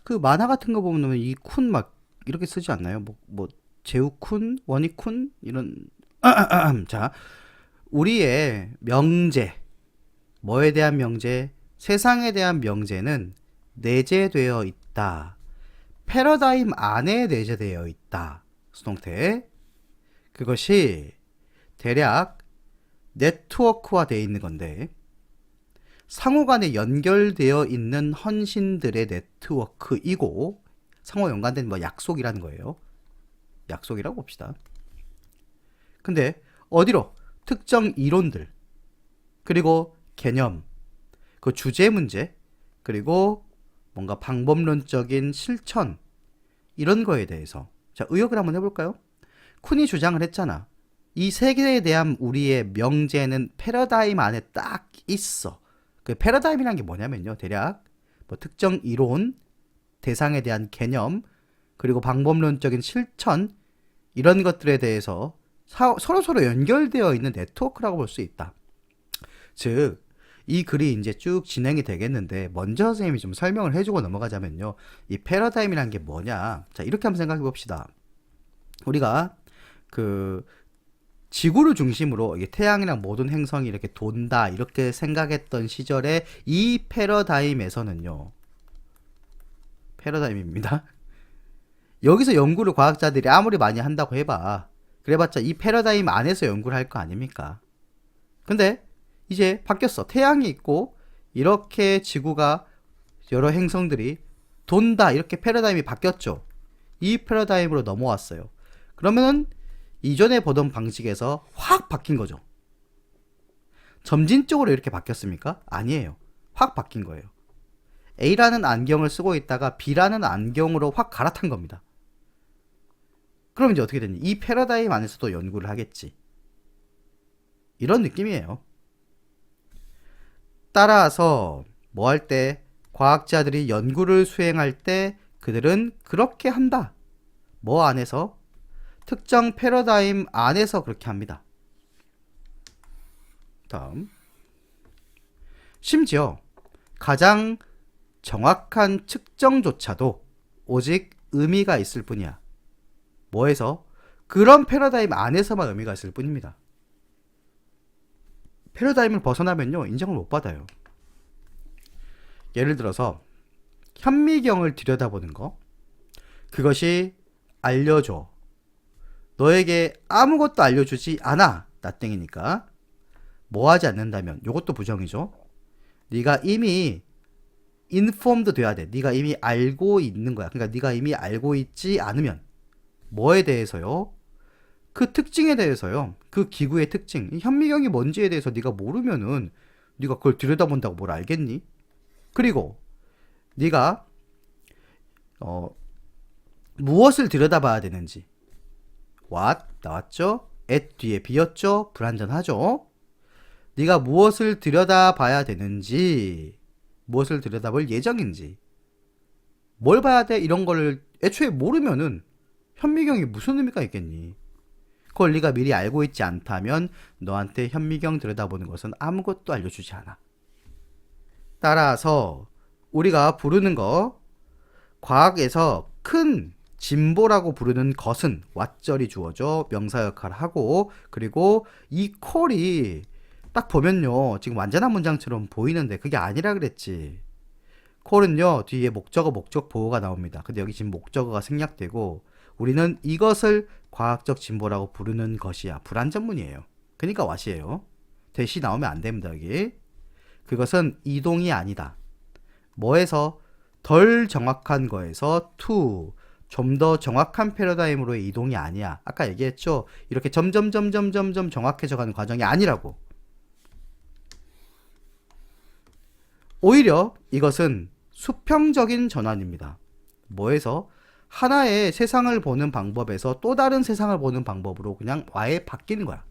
그 만화 같은 거 보면 이 쿤 막 이렇게 쓰지 않나요? 뭐 제우쿤, 원이쿤 이런 자, 우리의 명제, 뭐에 대한 명제? 세상에 대한 명제는 내재되어 있다. 패러다임 안에 내재되어 있다. 수동태. 그것이 대략 네트워크화 되어 있는 건데 상호 간에 연결되어 있는 헌신들의 네트워크이고 상호 연관된 뭐 약속이라는 거예요. 약속이라고 봅시다. 근데 어디로? 특정 이론들, 그리고 개념, 그 주제 문제, 그리고 뭔가 방법론적인 실천, 이런 거에 대해서 자, 의역을 한번 해볼까요? 쿤이 주장을 했잖아. 이 세계에 대한 우리의 명제는 패러다임 안에 딱 있어. 그 패러다임이라는 게 뭐냐면요. 대략 뭐 특정 이론, 대상에 대한 개념, 그리고 방법론적인 실천, 이런 것들에 대해서 서로 연결되어 있는 네트워크라고 볼 수 있다. 즉, 이 글이 이제 쭉 진행이 되겠는데 먼저 선생님이 좀 설명을 해주고 넘어가자면요. 이 패러다임이라는 게 뭐냐. 자, 이렇게 한번 생각해 봅시다. 우리가 그 지구를 중심으로 태양이랑 모든 행성이 이렇게 돈다 이렇게 생각했던 시절에 이 패러다임에서는요. 패러다임입니다. 여기서 연구를 과학자들이 아무리 많이 한다고 해봐. 그래봤자 이 패러다임 안에서 연구를 할 거 아닙니까? 근데 이제 바뀌었어. 태양이 있고 이렇게 지구가 여러 행성들이 돈다 이렇게 패러다임이 바뀌었죠. 이 패러다임으로 넘어왔어요. 그러면은 이전에 보던 방식에서 확 바뀐 거죠. 점진적으로 이렇게 바뀌었습니까? 아니에요. 확 바뀐 거예요. A라는 안경을 쓰고 있다가 B라는 안경으로 확 갈아탄 겁니다. 그럼 이제 어떻게 되니? 이 패러다임 안에서도 연구를 하겠지. 이런 느낌이에요. 따라서 뭐 할 때 과학자들이 연구를 수행할 때 그들은 그렇게 한다. 뭐 안에서? 특정 패러다임 안에서 그렇게 합니다. 다음. 심지어 가장 정확한 측정조차도 오직 의미가 있을 뿐이야. 뭐에서? 그런 패러다임 안에서만 의미가 있을 뿐입니다. 패러다임을 벗어나면요, 인정을 못 받아요. 예를 들어서 현미경을 들여다보는 거. 그것이 알려줘. 너에게 아무것도 알려주지 않아. 나땡이니까. 뭐 하지 않는다면 이것도 부정이죠. 네가 이미 informed 돼야 돼. 네가 이미 알고 있는 거야. 그러니까 네가 이미 알고 있지 않으면 뭐에 대해서요? 그 특징에 대해서요. 그 기구의 특징. 현미경이 뭔지에 대해서 네가 모르면은 네가 그걸 들여다본다고 뭘 알겠니? 그리고 네가 무엇을 들여다봐야 되는지. what 나왔죠? at 뒤에 비었죠? 불완전하죠? 네가 무엇을 들여다봐야 되는지, 무엇을 들여다볼 예정인지, 뭘 봐야 돼? 이런 거를 애초에 모르면은 현미경이 무슨 의미가 있겠니? 그걸 네가 미리 알고 있지 않다면 너한테 현미경 들여다보는 것은 아무것도 알려주지 않아. 따라서 우리가 부르는 거, 과학에서 큰 진보라고 부르는 것은 왓절이 주어져 명사 역할을 하고, 그리고 이 콜이 딱 보면요 지금 완전한 문장처럼 보이는데 그게 아니라 그랬지. 콜은요 뒤에 목적어 목적 보호가 나옵니다. 근데 여기 지금 목적어가 생략되고 우리는 이것을 과학적 진보라고 부르는 것이야. 불완전문이에요. 그러니까 왓이에요. 대시 나오면 안 됩니다. 여기. 그것은 이동이 아니다. 뭐에서? 덜 정확한 거에서 to 좀 더 정확한 패러다임으로의 이동이 아니야. 아까 얘기했죠. 이렇게 점점 정확해져 가는 과정이 아니라고. 오히려 이것은 수평적인 전환입니다. 뭐에서? 하나의 세상을 보는 방법에서 또 다른 세상을 보는 방법으로 그냥 아예 바뀌는 거야.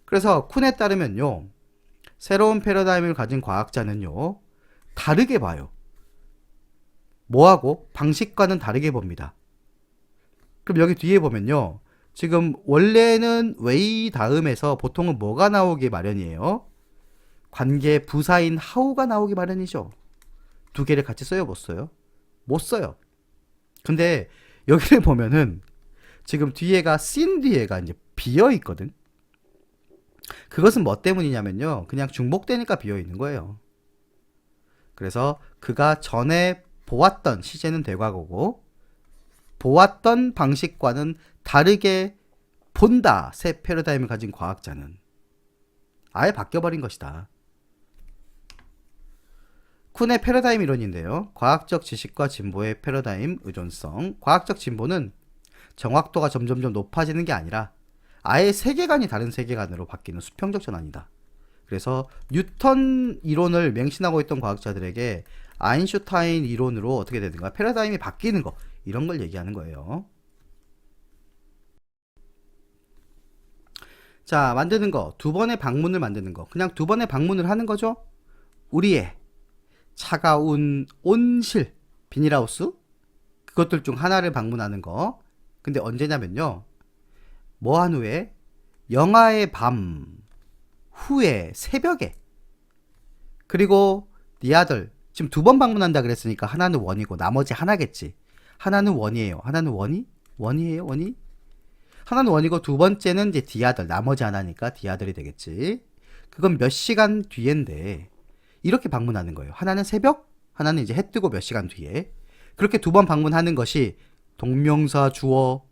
그래서 쿤에 따르면요, 새로운 패러다임을 가진 과학자는요, 다르게 봐요. 뭐하고? 방식과는 다르게 봅니다. 그럼 여기 뒤에 보면요, 지금 원래는 웨이 다음에서 보통은 뭐가 나오기 마련이에요? 관계 부사인 how가 나오기 마련이죠. 두 개를 같이 써요, 못 써요? 못 써요. 근데 여기를 보면은 지금 뒤에가 sin 뒤에가 이제 비어 있거든. 그것은 뭐 때문이냐면요, 그냥 중복되니까 비어 있는 거예요. 그래서 그가 전에 보았던, 시제는 대과거고, 보았던 방식과는 다르게 본다. 새 패러다임을 가진 과학자는 아예 바뀌어버린 것이다. 쿤의 패러다임 이론인데요, 과학적 지식과 진보의 패러다임 의존성. 과학적 진보는 정확도가 점점 높아지는 게 아니라 아예 세계관이 다른 세계관으로 바뀌는 수평적 전환이다. 그래서 뉴턴 이론을 맹신하고 있던 과학자들에게 아인슈타인 이론으로 어떻게 되는가, 패러다임이 바뀌는 거, 이런 걸 얘기하는 거예요. 자, 만드는 거, 두 번의 방문을 만드는 거. 그냥 두 번의 방문을 하는 거죠. 우리의 차가운 온실, 비닐하우스, 그것들 중 하나를 방문하는 거. 근데 언제냐면요, 뭐 한 후에? 영하의 밤 후에, 새벽에. 그리고 네 아들, 지금 두 번 방문한다 그랬으니까 하나는 원이고 나머지 하나겠지. 하나는 원이에요. 하나는 원이? 원이에요, 원이? 하나는 원이고 두 번째는 이제 디아들, 나머지 하나니까 디아들이 되겠지. 그건 몇 시간 뒤인데 이렇게 방문하는 거예요. 하나는 새벽, 하나는 이제 해 뜨고 몇 시간 뒤에. 그렇게 두 번 방문하는 것이 동명사 주어,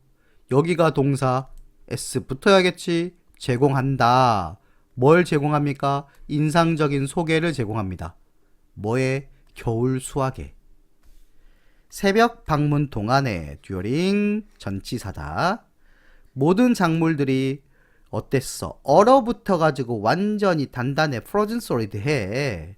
여기가 동사, s 붙어야겠지. 제공한다. 뭘 제공합니까? 인상적인 소개를 제공합니다. 뭐에? 겨울 수학에. 새벽 방문 동안에 듀어링 전치사다. 모든 작물들이 어땠어? 얼어붙어 가지고 완전히 단단해, 프로즌 솔리드해.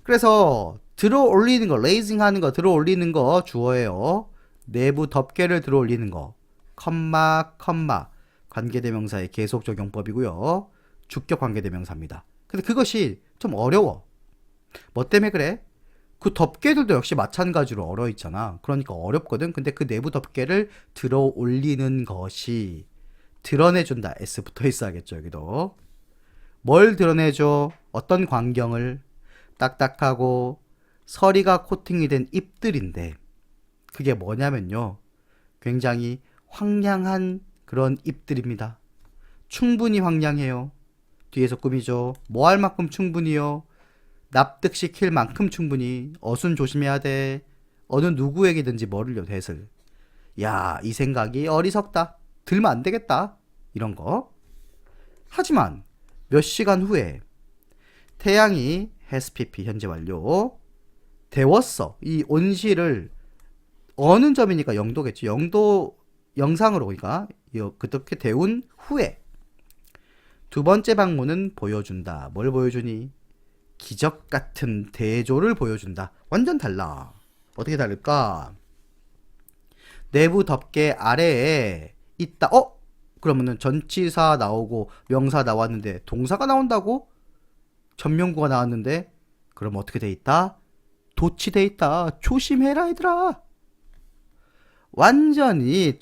그래서 들어 올리는 거, 레이징 하는 거, 들어 올리는 거 주어예요. 내부 덮개를 들어 올리는 거, 컴마 관계대명사의 계속 적용법이고요. 주격 관계대명사입니다. 근데 그것이 좀 어려워. 뭐 때문에 그래? 그 덮개들도 역시 마찬가지로 얼어 있잖아. 그러니까 어렵거든. 근데 그 내부 덮개를 들어 올리는 것이 드러내준다. S 붙어 있어야겠죠, 여기도. 뭘 드러내줘? 어떤 광경을? 딱딱하고 서리가 코팅이 된 잎들인데, 그게 뭐냐면요, 굉장히 황량한 그런 잎들입니다. 충분히 황량해요. 뒤에서 꾸미죠. 뭐 할 만큼 충분히요. 납득시킬 만큼 충분히. 어순 조심해야 돼. 어느 누구에게든지 뭐를요, 대을. 야, 이 생각이 어리석다. 들면 안 되겠다. 이런 거. 하지만 몇 시간 후에 태양이 SPP 현재 완료. 데웠어. 이 온실을 어느 점이니까 0도겠지. 0도 영상으로, 그러니까 그렇게 데운 후에 두 번째 방문은 보여준다. 뭘 보여주니? 기적 같은 대조를 보여준다. 완전 달라. 어떻게 다를까? 내부 덮개 아래에 있다. 그러면은 전치사 나오고 명사 나왔는데 동사가 나온다고? 전명구가 나왔는데 그럼 어떻게 돼 있다? 도치돼 있다. 조심해라 얘들아. 완전히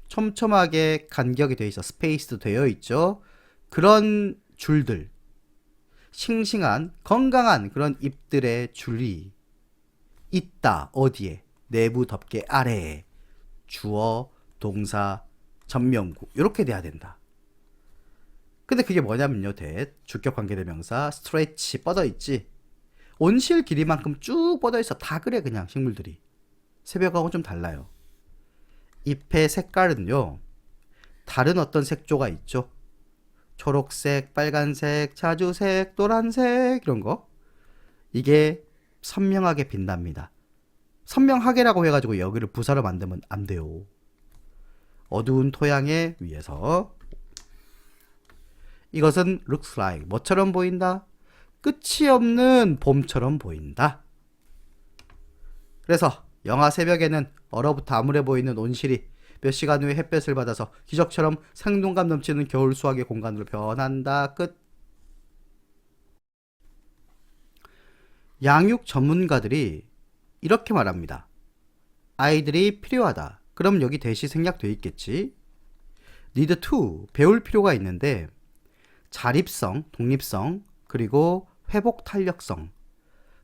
촘촘하게 간격이 돼 있어. 스페이스도 되어 있죠. 그런 줄들, 싱싱한 건강한 그런 잎들의 줄이 있다. 어디에? 내부 덮개 아래에. 주어, 동사, 전명구 이렇게 돼야 된다. 근데 그게 뭐냐면요, 주격 관계대명사 스트레치 뻗어 있지. 온실 길이만큼 쭉 뻗어 있어. 다 그래. 그냥 식물들이 새벽하고 좀 달라요. 잎의 색깔은요, 다른 어떤 색조가 있죠. 초록색, 빨간색, 자주색, 노란색 이런 거. 이게 선명하게 빛납니다. 선명하게라고 해가지고 여기를 부사로 만들면 안 돼요. 어두운 토양의 위에서. 이것은 looks like 뭐처럼 보인다? 끝이 없는 봄처럼 보인다. 그래서 영하 새벽에는 얼어붙어 암울해 보이는 온실이 몇 시간 후에 햇볕을 받아서 기적처럼 생동감 넘치는 겨울 수확의 공간으로 변한다. 끝. 양육 전문가들이 이렇게 말합니다. 아이들이 필요하다. 그럼 여기 대시 생략돼 있겠지. need to 배울 필요가 있는데 자립성, 독립성, 그리고 회복 탄력성.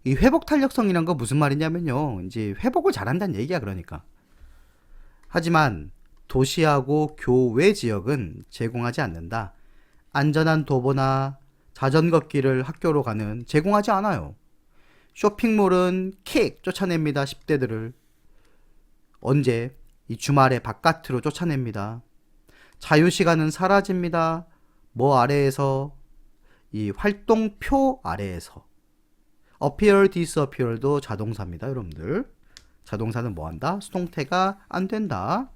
이 회복 탄력성이란 거 무슨 말이냐면요. 이제 회복을 잘한다는 얘기야, 그러니까. 하지만 도시하고 교외 지역은 제공하지 않는다. 안전한 도보나 자전거 길을 학교로 가는 제공하지 않아요. 쇼핑몰은 킥 쫓아냅니다. 10대들을. 언제? 이 주말에 바깥으로 쫓아냅니다. 자유시간은 사라집니다. 뭐 아래에서? 이 활동표 아래에서. appear, disappear도 자동사입니다, 여러분들. 자동사는 뭐 한다? 수동태가 안 된다.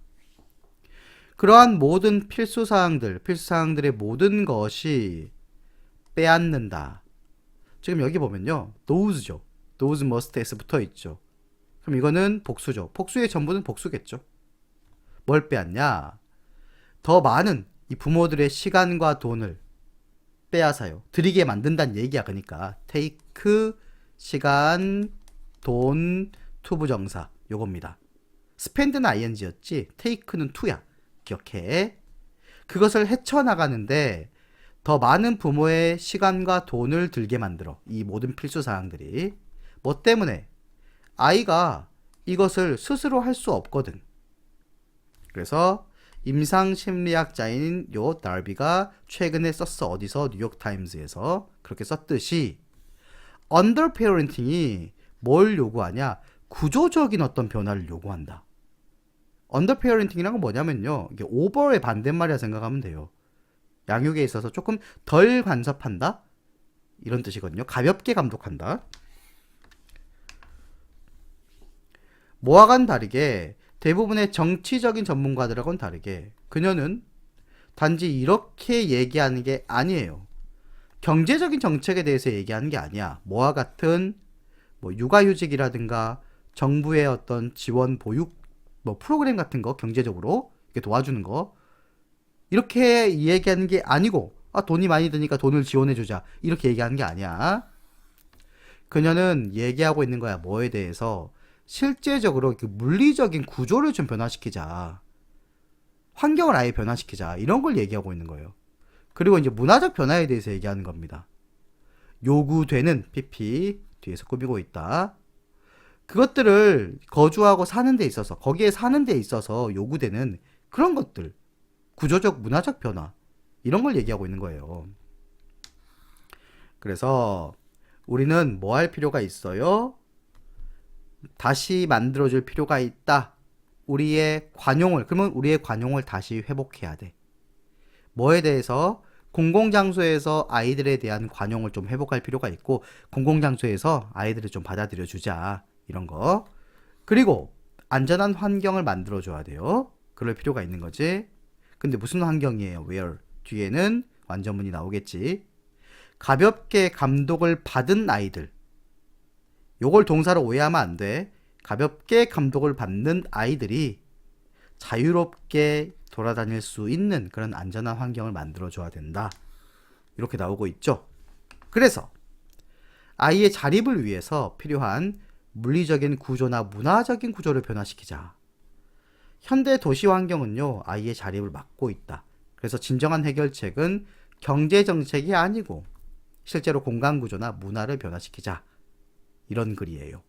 그러한 모든 필수사항들의 모든 것이 빼앗는다. 지금 여기 보면요. those죠. those must has 붙어 있죠. 그럼 이거는 복수죠. 복수의 전부는 복수겠죠. 뭘 빼앗냐? 더 많은 이 부모들의 시간과 돈을 빼앗아요. 드리게 만든다는 얘기야. 그러니까 take, 시간, 돈, 투부정사 요겁니다. spend는 ing였지 take는 to야. 기억해. 그것을 헤쳐나가는데 더 많은 부모의 시간과 돈을 들게 만들어. 이 모든 필수사항들이. 뭐 때문에? 아이가 이것을 스스로 할 수 없거든. 그래서 임상심리학자인 요 달비가 최근에 썼어. 어디서? 뉴욕타임즈에서 그렇게 썼듯이 언더페어런팅이 뭘 요구하냐? 구조적인 어떤 변화를 요구한다. 언더페어런팅이란 건 뭐냐면요. 이게 오버의 반대말이라 생각하면 돼요. 양육에 있어서 조금 덜 간섭한다? 이런 뜻이거든요. 가볍게 감독한다. 뭐와는 다르게 대부분의 정치적인 전문가들하고는 다르게 그녀는 단지 이렇게 얘기하는 게 아니에요. 경제적인 정책에 대해서 얘기하는 게 아니야. 뭐와 같은 뭐 육아휴직이라든가 정부의 어떤 지원 보육 뭐 프로그램 같은 거 경제적으로 이렇게 도와주는 거 이렇게 얘기하는 게 아니고 돈이 많이 드니까 돈을 지원해주자 이렇게 얘기하는 게 아니야. 그녀는 얘기하고 있는 거야. 뭐에 대해서? 실제적으로 그 물리적인 구조를 좀 변화시키자. 환경을 아예 변화시키자. 이런 걸 얘기하고 있는 거예요. 그리고 이제 문화적 변화에 대해서 얘기하는 겁니다. 요구되는 PP 뒤에서 꾸미고 있다. 그것들을 거주하고 사는 데 있어서 거기에 사는 데 있어서 요구되는 그런 것들. 구조적 문화적 변화. 이런 걸 얘기하고 있는 거예요. 그래서 우리는 뭐 할 필요가 있어요? 다시 만들어줄 필요가 있다. 우리의 관용을, 그러면 우리의 관용을 다시 회복해야 돼. 뭐에 대해서? 공공장소에서 아이들에 대한 관용을 좀 회복할 필요가 있고, 공공장소에서 아이들을 좀 받아들여 주자. 이런 거. 그리고 안전한 환경을 만들어줘야 돼요. 그럴 필요가 있는 거지. 근데 무슨 환경이에요? where? 뒤에는 완전문이 나오겠지. 가볍게 감독을 받은 아이들. 요걸 동사로 오해하면 안 돼. 가볍게 감독을 받는 아이들이 자유롭게 돌아다닐 수 있는 그런 안전한 환경을 만들어줘야 된다. 이렇게 나오고 있죠. 그래서 아이의 자립을 위해서 필요한 물리적인 구조나 문화적인 구조를 변화시키자. 현대 도시 환경은요, 아이의 자립을 막고 있다. 그래서 진정한 해결책은 경제 정책이 아니고 실제로 공간 구조나 문화를 변화시키자. 이런 글이에요.